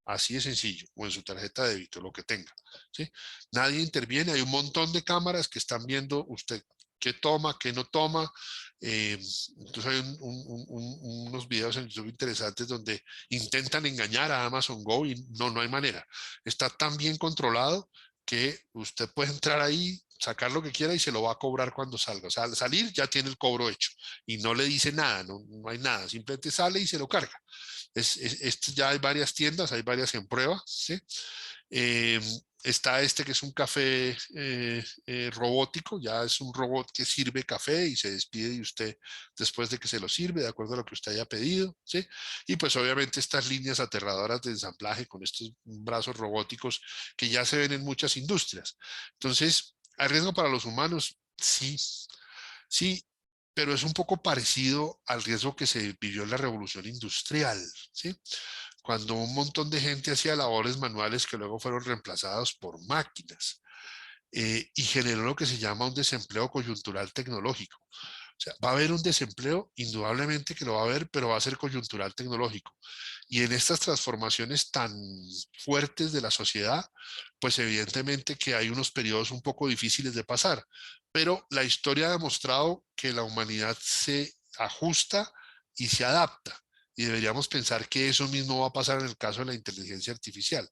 Así de sencillo, o en su tarjeta de débito, lo que tenga, ¿sí? Nadie interviene, hay un montón de cámaras que están viendo usted qué toma, qué no toma. Entonces hay unos videos en YouTube interesantes donde intentan engañar a Amazon Go y no hay manera. Está tan bien controlado que usted puede entrar ahí, sacar lo que quiera y se lo va a cobrar cuando salga. O sea, al salir ya tiene el cobro hecho y no le dice nada, no hay nada, simplemente sale y se lo carga. Esto ya hay varias tiendas, hay varias en prueba, ¿sí? Eh, Está este que es un café robótico, ya es un robot que sirve café y se despide de usted después de que se lo sirve, de acuerdo a lo que usted haya pedido, ¿sí? Y pues obviamente estas líneas aterradoras de ensamblaje con estos brazos robóticos que ya se ven en muchas industrias. Entonces, ¿hay riesgo para los humanos? Sí, sí, pero es un poco parecido al riesgo que se vivió en la revolución industrial, ¿sí? Cuando un montón de gente hacía labores manuales que luego fueron reemplazadas por máquinas, y generó lo que se llama un desempleo coyuntural tecnológico. O sea, va a haber un desempleo, indudablemente que lo va a haber, pero va a ser coyuntural tecnológico. Y en estas transformaciones tan fuertes de la sociedad, pues evidentemente que hay unos periodos un poco difíciles de pasar, pero la historia ha demostrado que la humanidad se ajusta y se adapta. Y deberíamos pensar que eso mismo va a pasar en el caso de la inteligencia artificial.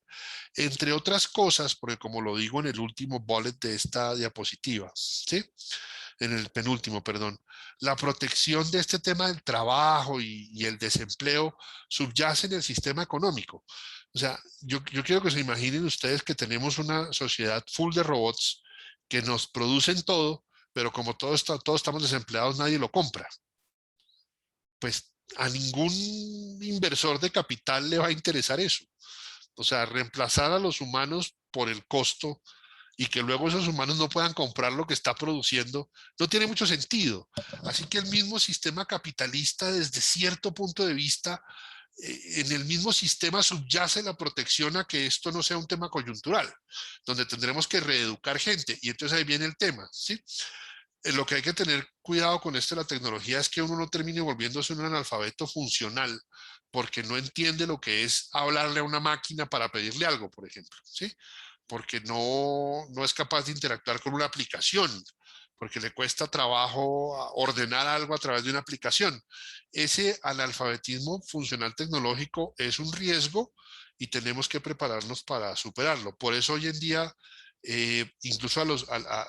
Entre otras cosas, porque como lo digo en el último bullet de esta diapositiva, ¿sí? En el penúltimo, perdón, la protección de este tema del trabajo y el desempleo subyace en el sistema económico. O sea, yo quiero que se imaginen ustedes que tenemos una sociedad full de robots que nos producen todo, pero como todos estamos desempleados, nadie lo compra. Pues a ningún inversor de capital le va a interesar eso. O sea, reemplazar a los humanos por el costo y que luego esos humanos no puedan comprar lo que está produciendo, no tiene mucho sentido. Así que el mismo sistema capitalista, desde cierto punto de vista, en el mismo sistema subyace la protección a que esto no sea un tema coyuntural, donde tendremos que reeducar gente. Y entonces ahí viene el tema, ¿sí? Lo que hay que tener cuidado con esto de la tecnología es que uno no termine volviéndose un analfabeto funcional porque no entiende lo que es hablarle a una máquina para pedirle algo, por ejemplo, ¿sí? porque no es capaz de interactuar con una aplicación, porque le cuesta trabajo ordenar algo a través de una aplicación. Ese analfabetismo funcional tecnológico es un riesgo y tenemos que prepararnos para superarlo. Por eso hoy en día incluso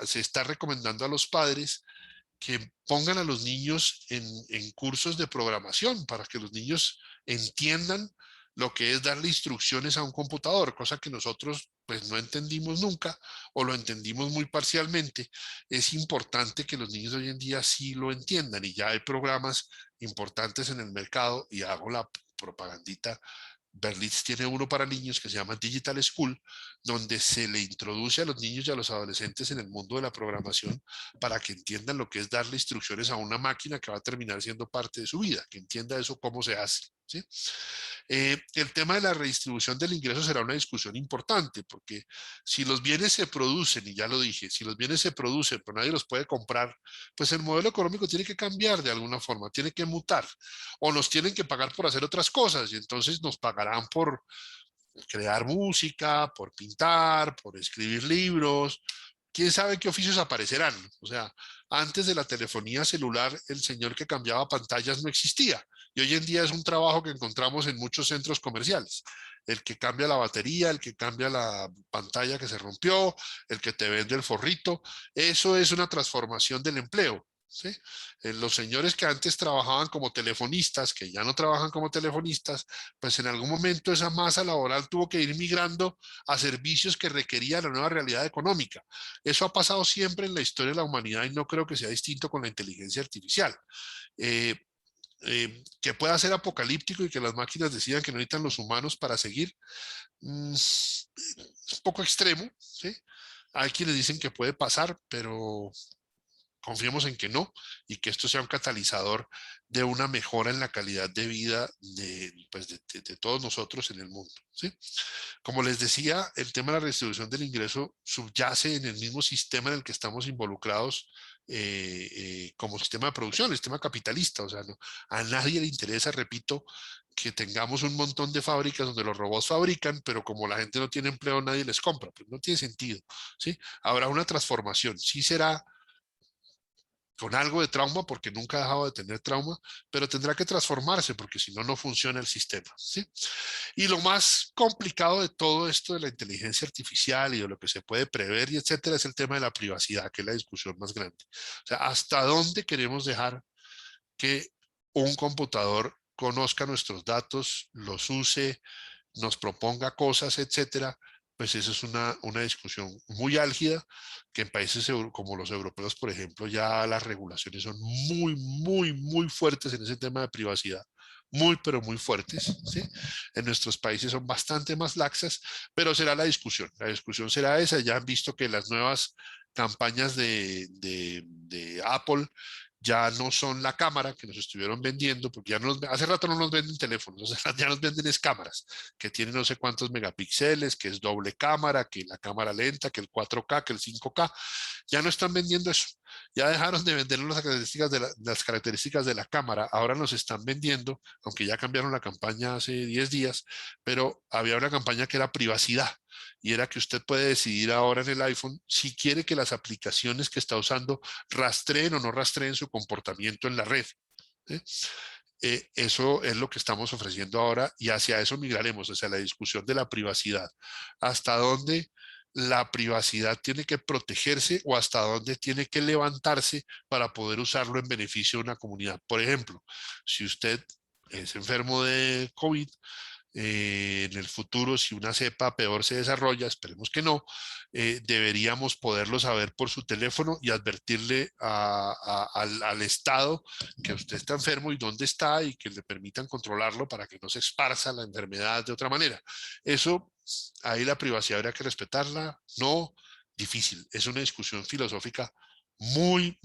se está recomendando a los padres que pongan a los niños en cursos de programación para que los niños entiendan lo que es darle instrucciones a un computador, cosa que nosotros pues no entendimos nunca o lo entendimos muy parcialmente. Es importante que los niños hoy en día sí lo entiendan y ya hay programas importantes en el mercado y hago la propagandita. Berlitz tiene uno para niños que se llama Digital School, donde se le introduce a los niños y a los adolescentes en el mundo de la programación para que entiendan lo que es darle instrucciones a una máquina que va a terminar siendo parte de su vida, que entienda eso cómo se hace. ¿Sí? El tema de la redistribución del ingreso será una discusión importante, porque si los bienes se producen, y ya lo dije, si los bienes se producen, pero nadie los puede comprar, pues el modelo económico tiene que cambiar de alguna forma, tiene que mutar, o nos tienen que pagar por hacer otras cosas, y entonces nos pagarán por crear música, por pintar, por escribir libros. ¿Quién sabe qué oficios aparecerán? O sea, antes de la telefonía celular, el señor que cambiaba pantallas no existía. Y hoy en día es un trabajo que encontramos en muchos centros comerciales. El que cambia la batería, el que cambia la pantalla que se rompió, el que te vende el forrito. Eso es una transformación del empleo. ¿Sí? Los señores que antes trabajaban como telefonistas, que ya no trabajan como telefonistas, pues en algún momento esa masa laboral tuvo que ir migrando a servicios que requerían la nueva realidad económica. Eso ha pasado siempre en la historia de la humanidad y no creo que sea distinto con la inteligencia artificial. Eh, que pueda ser apocalíptico y que las máquinas decidan que no necesitan los humanos para seguir, es un poco extremo, ¿sí? Hay quienes dicen que puede pasar, pero confiemos en que no y que esto sea un catalizador de una mejora en la calidad de vida pues de todos nosotros en el mundo. ¿Sí? Como les decía, el tema de la redistribución del ingreso subyace en el mismo sistema en el que estamos involucrados como sistema de producción, el sistema capitalista. O sea, no, a nadie le interesa, repito, que tengamos un montón de fábricas donde los robots fabrican, pero como la gente no tiene empleo, nadie les compra. Pues no tiene sentido. ¿Sí? Habrá una transformación. Sí será con algo de trauma, porque nunca ha dejado de tener trauma, pero tendrá que transformarse, porque si no, no funciona el sistema. ¿Sí? Y lo más complicado de todo esto de la inteligencia artificial y de lo que se puede prever y etcétera, es el tema de la privacidad, que es la discusión más grande. O sea, ¿hasta dónde queremos dejar que un computador conozca nuestros datos, los use, nos proponga cosas, etcétera? Pues eso es una discusión muy álgida, que en países como los europeos, por ejemplo, ya las regulaciones son muy fuertes en ese tema de privacidad. Muy, pero muy fuertes, ¿sí? En nuestros países son bastante más laxas, pero será la discusión. La discusión será esa. Ya han visto que las nuevas campañas de Apple ya no son la cámara que nos estuvieron vendiendo, porque ya hace rato no nos venden teléfonos, o sea, ya nos venden es cámaras, que tienen no sé cuántos megapíxeles, que es doble cámara, que la cámara lenta, que el 4K, que el 5K, ya no están vendiendo eso. Ya dejaron de vender las características de la cámara, ahora nos están vendiendo, aunque ya cambiaron la campaña hace 10 días, pero había una campaña que era privacidad y era que usted puede decidir ahora en el iPhone si quiere que las aplicaciones que está usando rastreen o no rastreen su comportamiento en la red. ¿Sí? Eso es lo que estamos ofreciendo ahora y hacia eso migraremos, hacia la discusión de la privacidad. ¿Hasta dónde la privacidad tiene que protegerse o hasta dónde tiene que levantarse para poder usarlo en beneficio de una comunidad? Por ejemplo, si usted es enfermo de COVID, en el futuro, si una cepa peor se desarrolla, esperemos que no, deberíamos poderlo saber por su teléfono y advertirle al Estado que usted está enfermo y dónde está y que le permitan controlarlo para que no se esparza la enfermedad de otra manera. Eso, ahí la privacidad habría que respetarla, no, difícil, es una discusión filosófica muy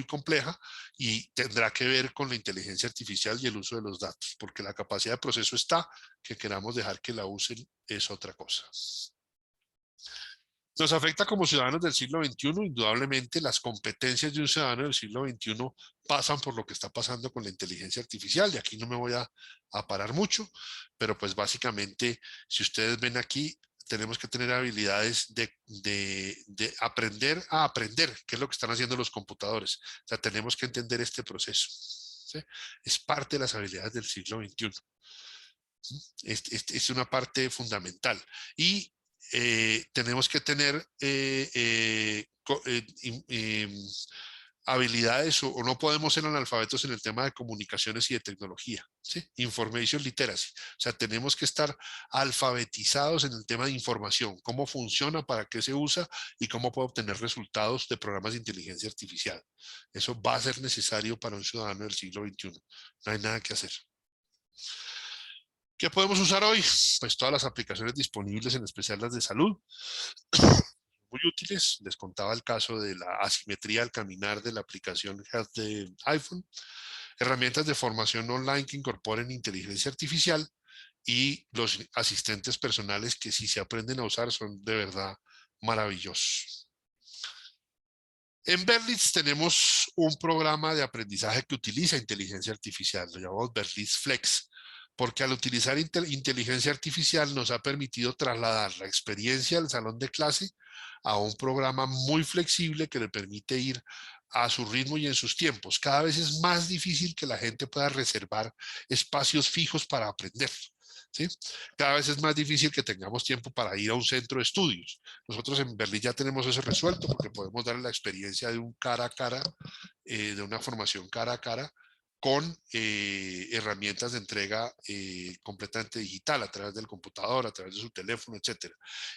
compleja y tendrá que ver con la inteligencia artificial y el uso de los datos, porque la capacidad de proceso está, que queramos dejar que la usen es otra cosa. Nos afecta como ciudadanos del siglo XXI, indudablemente las competencias de un ciudadano del siglo XXI pasan por lo que está pasando con la inteligencia artificial, y aquí no me voy a parar mucho, pero pues básicamente, si ustedes ven aquí, tenemos que tener habilidades de aprender a aprender, que es lo que están haciendo los computadores. O sea, tenemos que entender este proceso, ¿sí? Es parte de las habilidades del siglo XXI. Es una parte fundamental. Y tenemos que tener habilidades o no podemos ser analfabetos en el tema de comunicaciones y de tecnología, ¿sí? Information literacy. O sea, tenemos que estar alfabetizados en el tema de información, cómo funciona, para qué se usa y cómo puede obtener resultados de programas de inteligencia artificial. Eso va a ser necesario para un ciudadano del siglo XXI. No hay nada que hacer. ¿Qué podemos usar hoy? Pues todas las aplicaciones disponibles, en especial las de salud, muy útiles. Les contaba el caso de la asimetría al caminar de la aplicación Health de iPhone. Herramientas de formación online que incorporen inteligencia artificial y los asistentes personales que, si se aprenden a usar, son de verdad maravillosos. En Berlitz tenemos un programa de aprendizaje que utiliza inteligencia artificial, lo llamamos Berlitz Flex, porque al utilizar inteligencia artificial nos ha permitido trasladar la experiencia del salón de clase a un programa muy flexible que le permite ir a su ritmo y en sus tiempos. Cada vez es más difícil que la gente pueda reservar espacios fijos para aprender, ¿sí? Cada vez es más difícil que tengamos tiempo para ir a un centro de estudios. Nosotros en Berlín ya tenemos eso resuelto porque podemos darle la experiencia de un cara a cara, de una formación cara a cara, con herramientas de entrega completamente digital, a través del computador, a través de su teléfono, etc.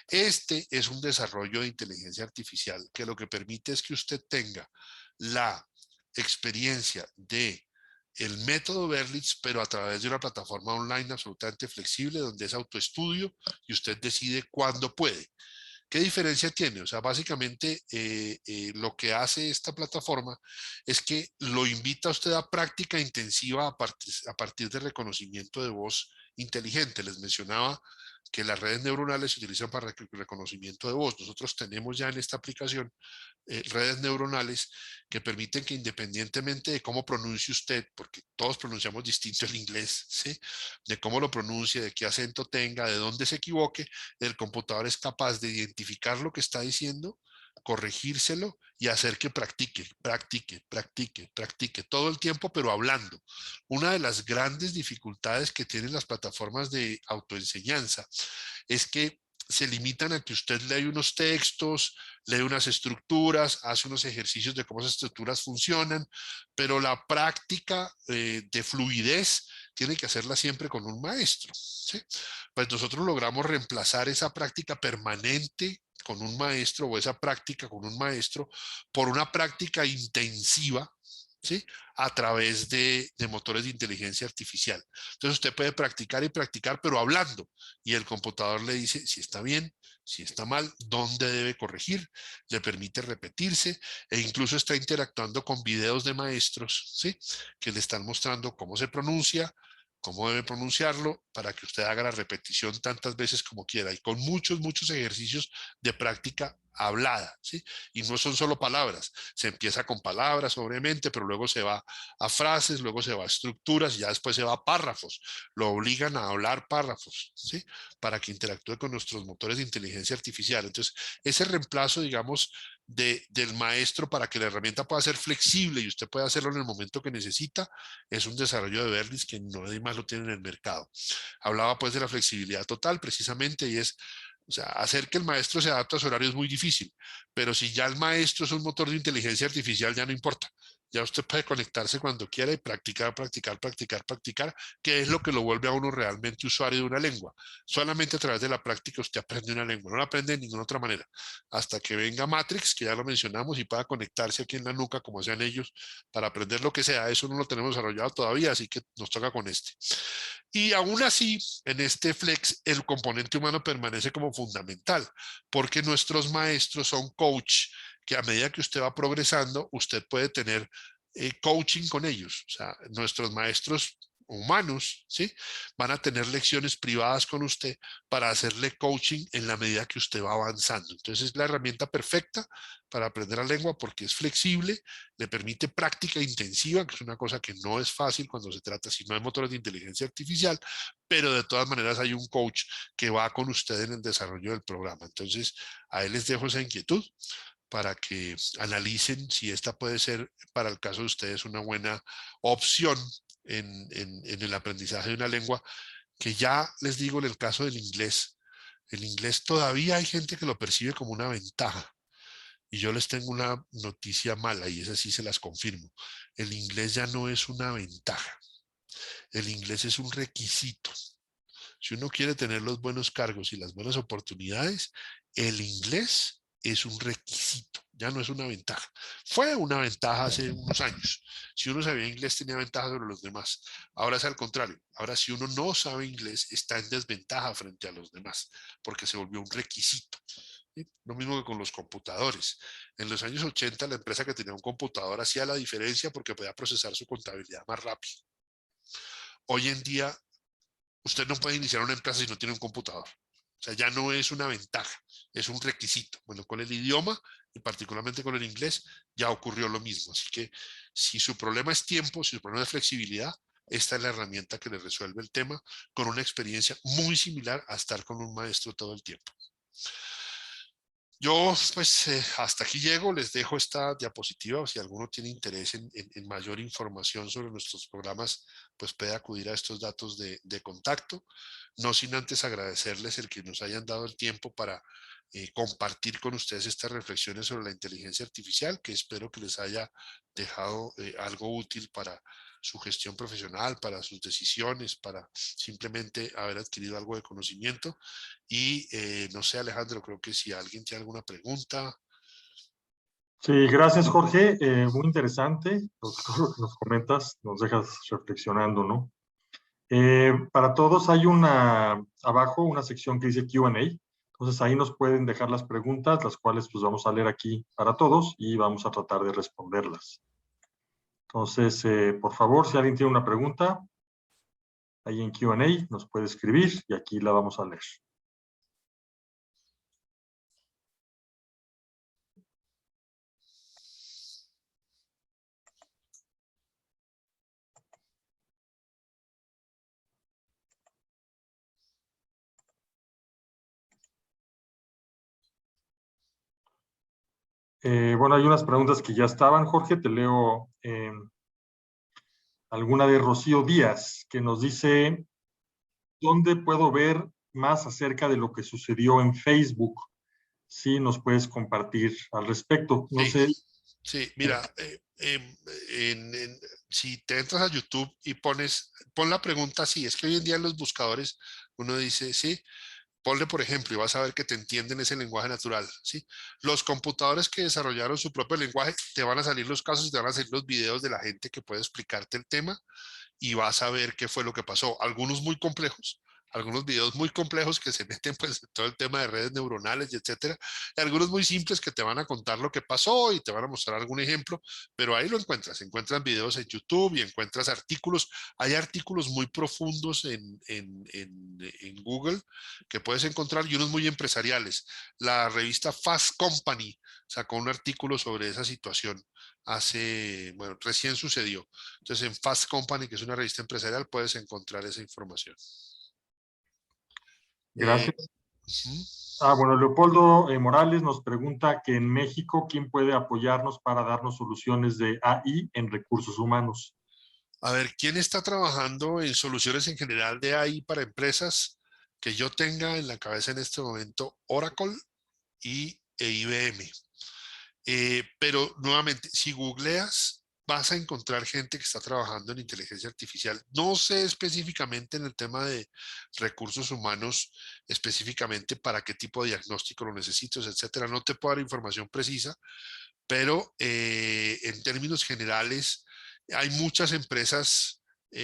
Este es un desarrollo de inteligencia artificial que lo que permite es que usted tenga la experiencia de el método Berlitz, pero a través de una plataforma online absolutamente flexible, donde es autoestudio y usted decide cuándo puede. ¿Qué diferencia tiene? O sea, básicamente lo que hace esta plataforma es que lo invita a usted a práctica intensiva a partir de reconocimiento de voz inteligente. Les mencionaba que las redes neuronales se utilizan para reconocimiento de voz. Nosotros tenemos ya en esta aplicación redes neuronales que permiten que, independientemente de cómo pronuncie usted, porque todos pronunciamos distinto el inglés, ¿sí? De cómo lo pronuncie, de qué acento tenga, de dónde se equivoque, el computador es capaz de identificar lo que está diciendo, corregírselo y hacer que practique, practique, practique, practique todo el tiempo, pero hablando. Una de las grandes dificultades que tienen las plataformas de autoenseñanza es que se limitan a que usted lee unos textos, lee unas estructuras, hace unos ejercicios de cómo esas estructuras funcionan, pero la práctica de fluidez tiene que hacerla siempre con un maestro, ¿sí? Pues nosotros logramos reemplazar esa práctica permanente con un maestro, o esa práctica con un maestro, por una práctica intensiva, ¿sí? A través de motores de inteligencia artificial. Entonces usted puede practicar y practicar, pero hablando, y el computador le dice si está bien, si está mal, dónde debe corregir, le permite repetirse, e incluso está interactuando con videos de maestros, ¿sí? Que le están mostrando cómo se pronuncia, cómo debe pronunciarlo, para que usted haga la repetición tantas veces como quiera, y con muchos, muchos ejercicios de práctica hablada, ¿sí? Y no son solo palabras, se empieza con palabras obviamente, pero luego se va a frases, luego se va a estructuras y ya después se va a párrafos. Lo obligan a hablar párrafos, ¿sí? Para que interactúe con nuestros motores de inteligencia artificial. Entonces, ese reemplazo, digamos, del maestro para que la herramienta pueda ser flexible y usted pueda hacerlo en el momento que necesita, es un desarrollo de Berlitz que nadie más lo tiene en el mercado. Hablaba pues de la flexibilidad total precisamente, y es, o sea, hacer que el maestro se adapte a su horario es muy difícil, pero si ya el maestro es un motor de inteligencia artificial, ya no importa. Ya usted puede conectarse cuando quiera y practicar, practicar, practicar, practicar, que es lo que lo vuelve a uno realmente usuario de una lengua. Solamente a través de la práctica usted aprende una lengua, no la aprende de ninguna otra manera. Hasta que venga Matrix, que ya lo mencionamos, y pueda conectarse aquí en la nuca, como sean ellos, para aprender lo que sea. Eso no lo tenemos desarrollado todavía, así que nos toca con este. Y aún así, en este Flex, el componente humano permanece como fundamental, porque nuestros maestros son coach, que a medida que usted va progresando, usted puede tener coaching con ellos. O sea, nuestros maestros humanos, ¿sí? Van a tener lecciones privadas con usted para hacerle coaching en la medida que usted va avanzando. Entonces es la herramienta perfecta para aprender la lengua porque es flexible, le permite práctica intensiva, que es una cosa que no es fácil cuando se trata, si no hay motores de inteligencia artificial, pero de todas maneras hay un coach que va con usted en el desarrollo del programa. Entonces, a él les dejo esa inquietud para que analicen si esta puede ser para el caso de ustedes una buena opción en el aprendizaje de una lengua, que ya les digo en el caso del inglés, el inglés todavía hay gente que lo percibe como una ventaja. Y yo les tengo una noticia mala y esa sí se las confirmo. El inglés ya no es una ventaja. El inglés es un requisito. Si uno quiere tener los buenos cargos y las buenas oportunidades, el inglés es un requisito, ya no es una ventaja. Fue una ventaja hace unos años. Si uno sabía inglés tenía ventaja sobre los demás. Ahora es al contrario. Ahora si uno no sabe inglés está en desventaja frente a los demás porque se volvió un requisito. ¿Sí? Lo mismo que con los computadores. En los años 80 la empresa que tenía un computador hacía la diferencia porque podía procesar su contabilidad más rápido. Hoy en día usted no puede iniciar una empresa si no tiene un computador. O sea, ya no es una ventaja, es un requisito. Bueno, con el idioma y particularmente con el inglés ya ocurrió lo mismo. Así que si su problema es tiempo, si su problema es flexibilidad, esta es la herramienta que le resuelve el tema con una experiencia muy similar a estar con un maestro todo el tiempo. Yo, pues, hasta aquí llego, les dejo esta diapositiva. Si alguno tiene interés en mayor información sobre nuestros programas, pues puede acudir a estos datos de contacto. No sin antes agradecerles el que nos hayan dado el tiempo para compartir con ustedes estas reflexiones sobre la inteligencia artificial, que espero que les haya dejado algo útil para su gestión profesional, para sus decisiones, para simplemente haber adquirido algo de conocimiento. Y no sé, Alejandro, creo que si alguien tiene alguna pregunta. Sí, gracias, Jorge. Muy interesante todo lo que nos comentas, nos dejas reflexionando, ¿no? Para todos hay abajo una sección que dice Q&A. Entonces ahí nos pueden dejar las preguntas, las cuales pues vamos a leer aquí para todos y vamos a tratar de responderlas. Entonces, por favor, si alguien tiene una pregunta, ahí en Q&A nos puede escribir y aquí la vamos a leer. Bueno, hay unas preguntas que ya estaban, Jorge, te leo alguna de Rocío Díaz, que nos dice, ¿dónde puedo ver más acerca de lo que sucedió en Facebook? Sí, nos puedes compartir al respecto. No Sí, sé. sí, mira, si te entras a YouTube y pon la pregunta así, es que hoy en día en los buscadores uno dice, sí, ponle por ejemplo y vas a ver que te entienden ese lenguaje natural, ¿sí? Los computadores que desarrollaron su propio lenguaje, te van a salir los casos y te van a salir los videos de la gente que puede explicarte el tema y vas a ver qué fue lo que pasó. Algunos muy complejos, algunos videos muy complejos que se meten pues en todo el tema de redes neuronales y etcétera, y algunos muy simples que te van a contar lo que pasó y te van a mostrar algún ejemplo, pero ahí lo encuentras videos en YouTube y encuentras artículos, hay artículos muy profundos en Google que puedes encontrar y unos muy empresariales. La revista Fast Company sacó un artículo sobre esa situación bueno, recién sucedió. Entonces, en Fast Company, que es una revista empresarial, puedes encontrar esa información. Eh, Gracias. Ujú. Bueno, Leopoldo Morales nos pregunta que en México, ¿quién puede apoyarnos para darnos soluciones de AI en recursos humanos? A ver, ¿quién está trabajando en soluciones en general de AI para empresas que yo tenga en la cabeza en este momento? Oracle e IBM. Pero nuevamente, si googleas, vas a encontrar gente que está trabajando en inteligencia artificial. No sé específicamente en el tema de recursos humanos, específicamente para qué tipo de diagnóstico lo necesitas, etcétera. No te puedo dar información precisa, pero en términos generales, hay muchas empresas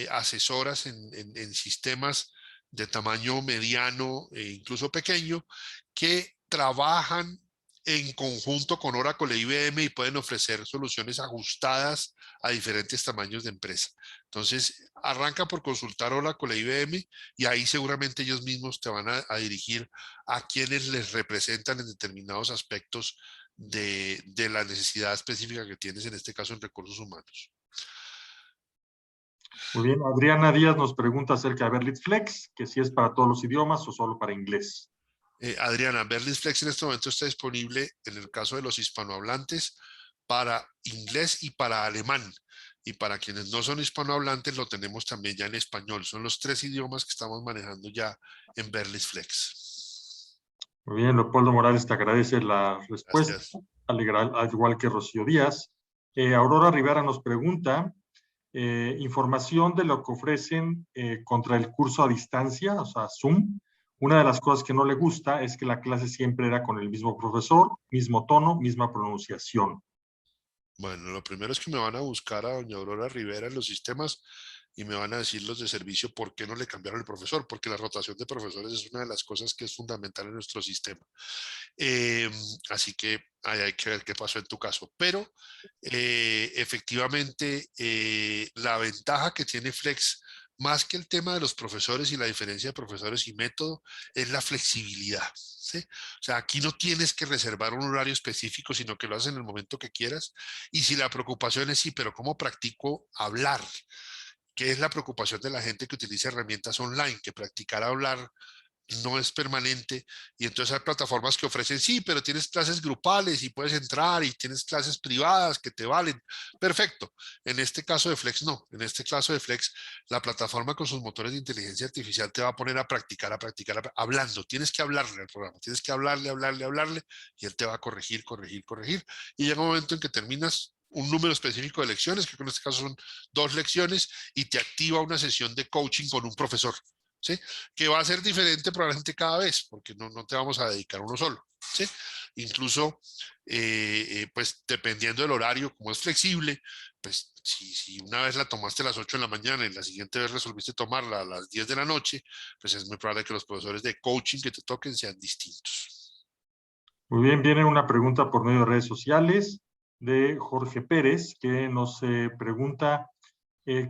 asesoras en sistemas de tamaño mediano e incluso pequeño que trabajan en conjunto con Oracle e IBM y pueden ofrecer soluciones ajustadas a diferentes tamaños de empresa. Entonces, arranca por consultar Oracle e IBM y ahí seguramente ellos mismos te van a dirigir a quienes les representan en determinados aspectos de la necesidad específica que tienes, en este caso en recursos humanos. Muy bien, Adriana Díaz nos pregunta acerca de Berlitz Flex, que si es para todos los idiomas o solo para inglés. Adriana, Berlitz Flex en este momento está disponible en el caso de los hispanohablantes para inglés y para alemán. Y para quienes no son hispanohablantes lo tenemos también ya en español. Son los 3 idiomas que estamos manejando ya en Berlitz Flex. Muy bien, Leopoldo Morales te agradece la respuesta, Gracias. al igual que Rocío Díaz. Aurora Rivera nos pregunta información de lo que ofrecen contra el curso a distancia, o sea, Zoom. Una de las cosas que no le gusta es que la clase siempre era con el mismo profesor, mismo tono, misma pronunciación. Bueno, lo primero es que me van a buscar a doña Aurora Rivera en los sistemas y me van a decir los de servicio por qué no le cambiaron el profesor, porque la rotación de profesores es una de las cosas que es fundamental en nuestro sistema. Eh, Así que ahí hay que ver qué pasó en tu caso. Pero efectivamente, la ventaja que tiene Flex, más que el tema de los profesores y la diferencia de profesores y método, es la flexibilidad. ¿Sí? O sea, aquí no tienes que reservar un horario específico, sino que lo haces en el momento que quieras. Y si la preocupación es, sí, pero ¿cómo practico hablar? ¿Qué es la preocupación de la gente que utiliza herramientas online? Que practicar hablar no es permanente, y entonces hay plataformas que ofrecen, sí, pero tienes clases grupales y puedes entrar y tienes clases privadas que te valen. Perfecto. En este caso de Flex, no. En este caso de Flex, la plataforma con sus motores de inteligencia artificial te va a poner hablando. Tienes que hablarle al programa, tienes que hablarle, y él te va a corregir. Y llega un momento en que terminas un número específico de lecciones, que en este caso son 2 lecciones, y te activa una sesión de coaching con un profesor. ¿Sí? Que va a ser diferente probablemente cada vez, porque no te vamos a dedicar uno solo. ¿Sí? Incluso, pues dependiendo del horario, como es flexible, pues si una vez la tomaste a las 8 de la mañana y la siguiente vez resolviste tomarla a las 10 de la noche, pues es muy probable que los profesores de coaching que te toquen sean distintos. Muy bien, viene una pregunta por medio de redes sociales de Jorge Pérez, que nos pregunta,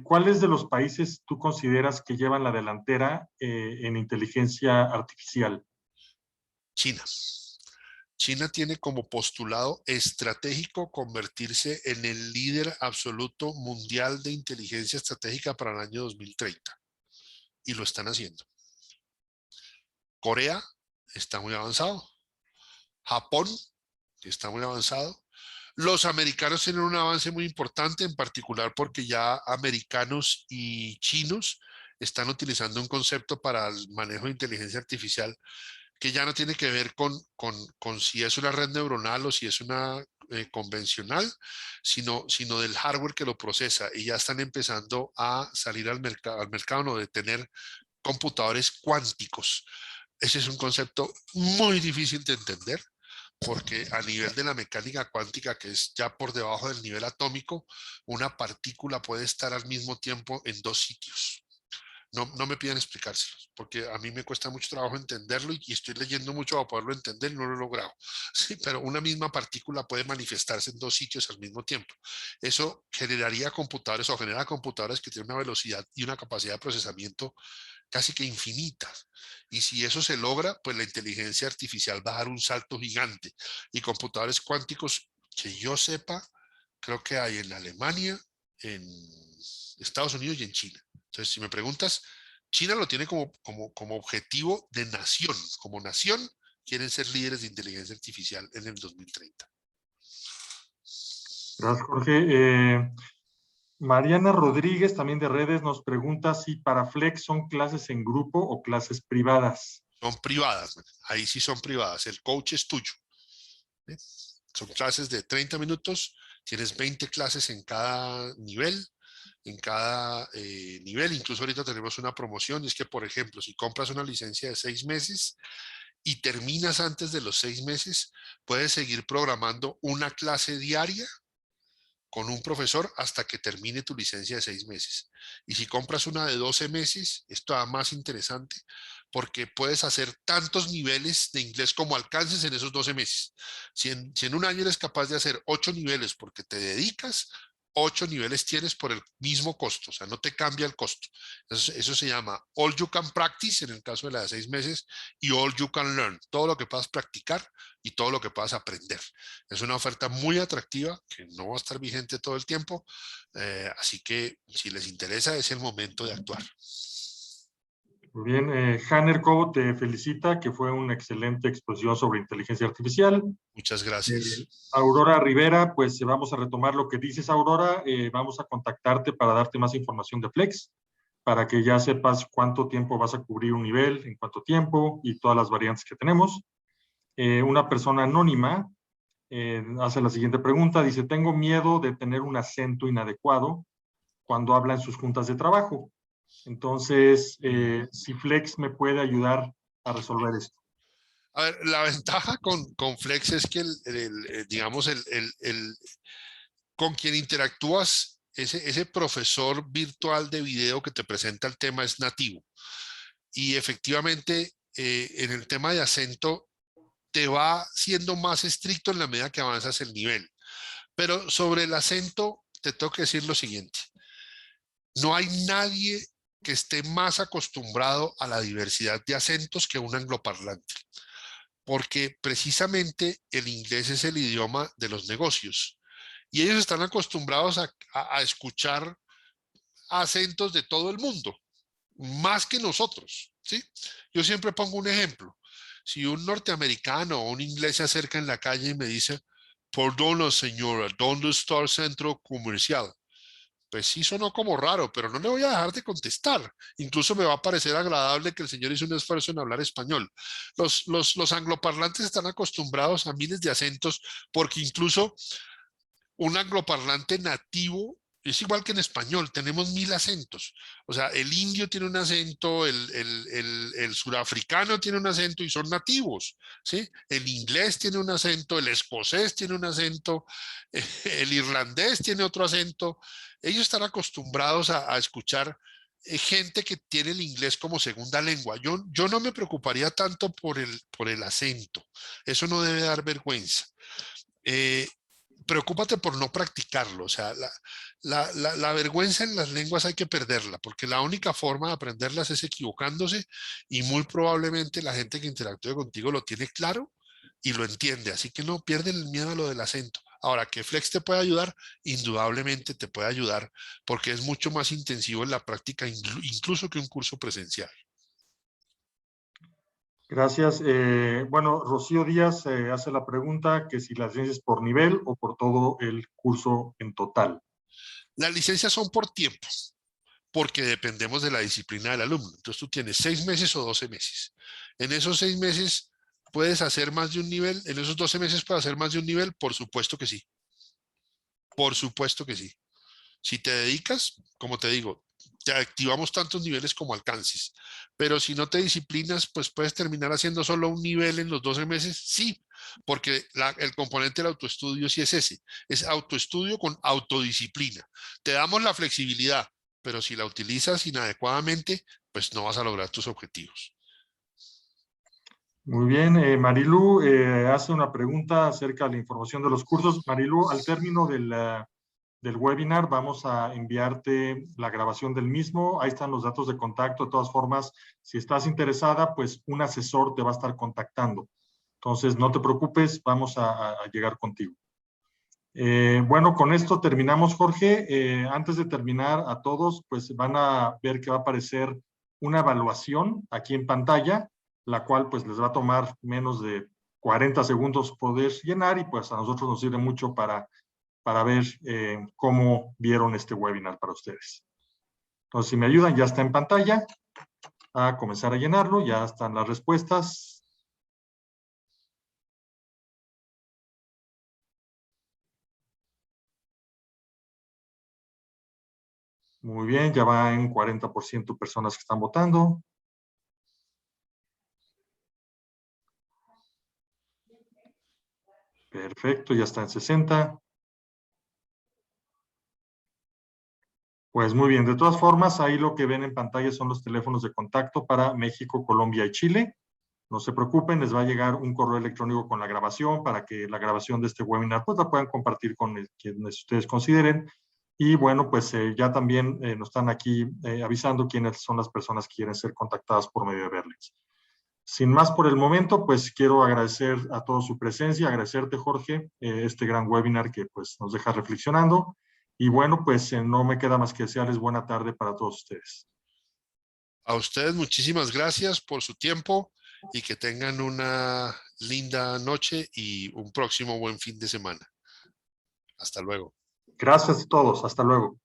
¿cuáles de los países tú consideras que llevan la delantera en inteligencia artificial? China. China tiene como postulado estratégico convertirse en el líder absoluto mundial de inteligencia estratégica para el año 2030. Y lo están haciendo. Corea está muy avanzado. Japón está muy avanzado. Los americanos tienen un avance muy importante, en particular porque ya americanos y chinos están utilizando un concepto para el manejo de inteligencia artificial que ya no tiene que ver con si es una red neuronal o si es una convencional, sino del hardware que lo procesa. Y ya están empezando a salir al mercado, no, de tener computadores cuánticos. Ese es un concepto muy difícil de entender, porque a nivel de la mecánica cuántica, que es ya por debajo del nivel atómico, una partícula puede estar al mismo tiempo en 2 sitios. No me piden explicárselos, porque a mí me cuesta mucho trabajo entenderlo y estoy leyendo mucho para poderlo entender y no lo he logrado. Sí, pero una misma partícula puede manifestarse en 2 sitios al mismo tiempo. Eso generaría computadores o genera computadores que tienen una velocidad y una capacidad de procesamiento casi que infinita. Y si eso se logra, pues la inteligencia artificial va a dar un salto gigante. Y computadores cuánticos, que yo sepa, creo que hay en Alemania, en Estados Unidos y en China. Entonces, si me preguntas, China lo tiene como objetivo de nación. Como nación, quieren ser líderes de inteligencia artificial en el 2030. Gracias, Jorge. Mariana Rodríguez, también de redes, nos pregunta si para Flex son clases en grupo o clases privadas. Son privadas, ahí sí son privadas. El coach es tuyo. ¿Sí? Son clases de 30 minutos, tienes 20 clases en cada nivel. Incluso ahorita tenemos una promoción, y es que, por ejemplo, si compras una licencia de 6 meses y terminas antes de los 6 meses, puedes seguir programando una clase diaria con un profesor hasta que termine tu licencia de 6 meses. Y si compras una de 12 meses, esto es más interesante, porque puedes hacer tantos niveles de inglés como alcances en esos 12 meses. Si en un año eres capaz de hacer 8 niveles porque te dedicas, 8 niveles tienes por el mismo costo, o sea, no te cambia el costo. Eso se llama All You Can Practice en el caso de la de 6 meses y All You Can Learn, todo lo que puedas practicar y todo lo que puedas aprender. Es una oferta muy atractiva que no va a estar vigente todo el tiempo, así que si les interesa es el momento de actuar. Muy bien, Hanner Cobo te felicita, que fue una excelente exposición sobre inteligencia artificial. Muchas gracias. Aurora Rivera, pues vamos a retomar lo que dices, Aurora. Vamos a contactarte para darte más información de Flex, para que ya sepas cuánto tiempo vas a cubrir un nivel, en cuánto tiempo y todas las variantes que tenemos. Una persona anónima hace la siguiente pregunta. Dice, tengo miedo de tener un acento inadecuado cuando habla en sus juntas de trabajo. Entonces, si Flex me puede ayudar a resolver esto. A ver, la ventaja con Flex es que, digamos, con quien interactúas, ese profesor virtual de video que te presenta el tema es nativo. Y efectivamente, en el tema de acento, te va siendo más estricto en la medida que avanzas el nivel. Pero sobre el acento, te tengo que decir lo siguiente. No hay nadie que esté más acostumbrado a la diversidad de acentos que un angloparlante, porque precisamente el inglés es el idioma de los negocios y ellos están acostumbrados a escuchar acentos de todo el mundo, más que nosotros, ¿sí? Yo siempre pongo un ejemplo. Si un norteamericano o un inglés se acerca en la calle y me dice, perdona señora, ¿dónde está el centro comercial? Pues sí sonó como raro, pero no le voy a dejar de contestar. Incluso me va a parecer agradable que el señor hizo un esfuerzo en hablar español. Los angloparlantes están acostumbrados a miles de acentos porque incluso un angloparlante nativo es igual que en español, tenemos 1000 acentos. O sea, el indio tiene un acento, el surafricano tiene un acento y son nativos, ¿sí? El inglés tiene un acento, el escocés tiene un acento, el irlandés tiene otro acento. Ellos están acostumbrados a escuchar gente que tiene el inglés como segunda lengua. Yo no me preocuparía tanto por el acento. Eso no debe dar vergüenza. Eh, Preocúpate por no practicarlo. O sea, la vergüenza en las lenguas hay que perderla, porque la única forma de aprenderlas es equivocándose y muy probablemente la gente que interactúe contigo lo tiene claro y lo entiende. Así que no pierden el miedo a lo del acento. Ahora, que Flex te puede ayudar, indudablemente te puede ayudar porque es mucho más intensivo en la práctica, incluso que un curso presencial. Gracias. Bueno, Rocío Díaz hace la pregunta que si las licencias por nivel o por todo el curso en total. Las licencias son por tiempo, porque dependemos de la disciplina del alumno. Entonces tú tienes 6 meses o 12 meses. En esos 6 meses puedes hacer más de un nivel, en esos 12 meses puedes hacer más de un nivel, por supuesto que sí. Por supuesto que sí. Si te dedicas, como te digo, te activamos tantos niveles como alcances. Pero si no te disciplinas, pues puedes terminar haciendo solo un nivel en los 12 meses. Sí, porque el componente del autoestudio sí es ese. Es autoestudio con autodisciplina. Te damos la flexibilidad, pero si la utilizas inadecuadamente, pues no vas a lograr tus objetivos. Muy bien. Marilú hace una pregunta acerca de la información de los cursos. Marilú, al término del webinar vamos a enviarte la grabación del mismo. Ahí están los datos de contacto. De todas formas, si estás interesada, pues un asesor te va a estar contactando. Entonces, no te preocupes, vamos a llegar contigo. Bueno, con esto terminamos, Jorge. Antes de terminar, a todos, pues van a ver que va a aparecer una evaluación aquí en pantalla, la cual pues les va a tomar menos de 40 segundos poder llenar y pues a nosotros nos sirve mucho para ver cómo vieron este webinar para ustedes. Entonces, si me ayudan, ya está en pantalla. A comenzar a llenarlo, ya están las respuestas. Muy bien, ya va en 40% personas que están votando. Perfecto, ya está en 60. Pues muy bien, de todas formas, ahí lo que ven en pantalla son los teléfonos de contacto para México, Colombia y Chile. No se preocupen, les va a llegar un correo electrónico con la grabación para que la grabación de este webinar pues la puedan compartir con quienes ustedes consideren. Y bueno, pues ya también nos están aquí avisando quiénes son las personas que quieren ser contactadas por medio de Berlitz. Sin más por el momento, pues quiero agradecer a todos su presencia, agradecerte Jorge, este gran webinar que pues nos deja reflexionando. Y bueno, pues no me queda más que desearles buena tarde para todos ustedes. A ustedes muchísimas gracias por su tiempo y que tengan una linda noche y un próximo buen fin de semana. Hasta luego. Gracias a todos, hasta luego.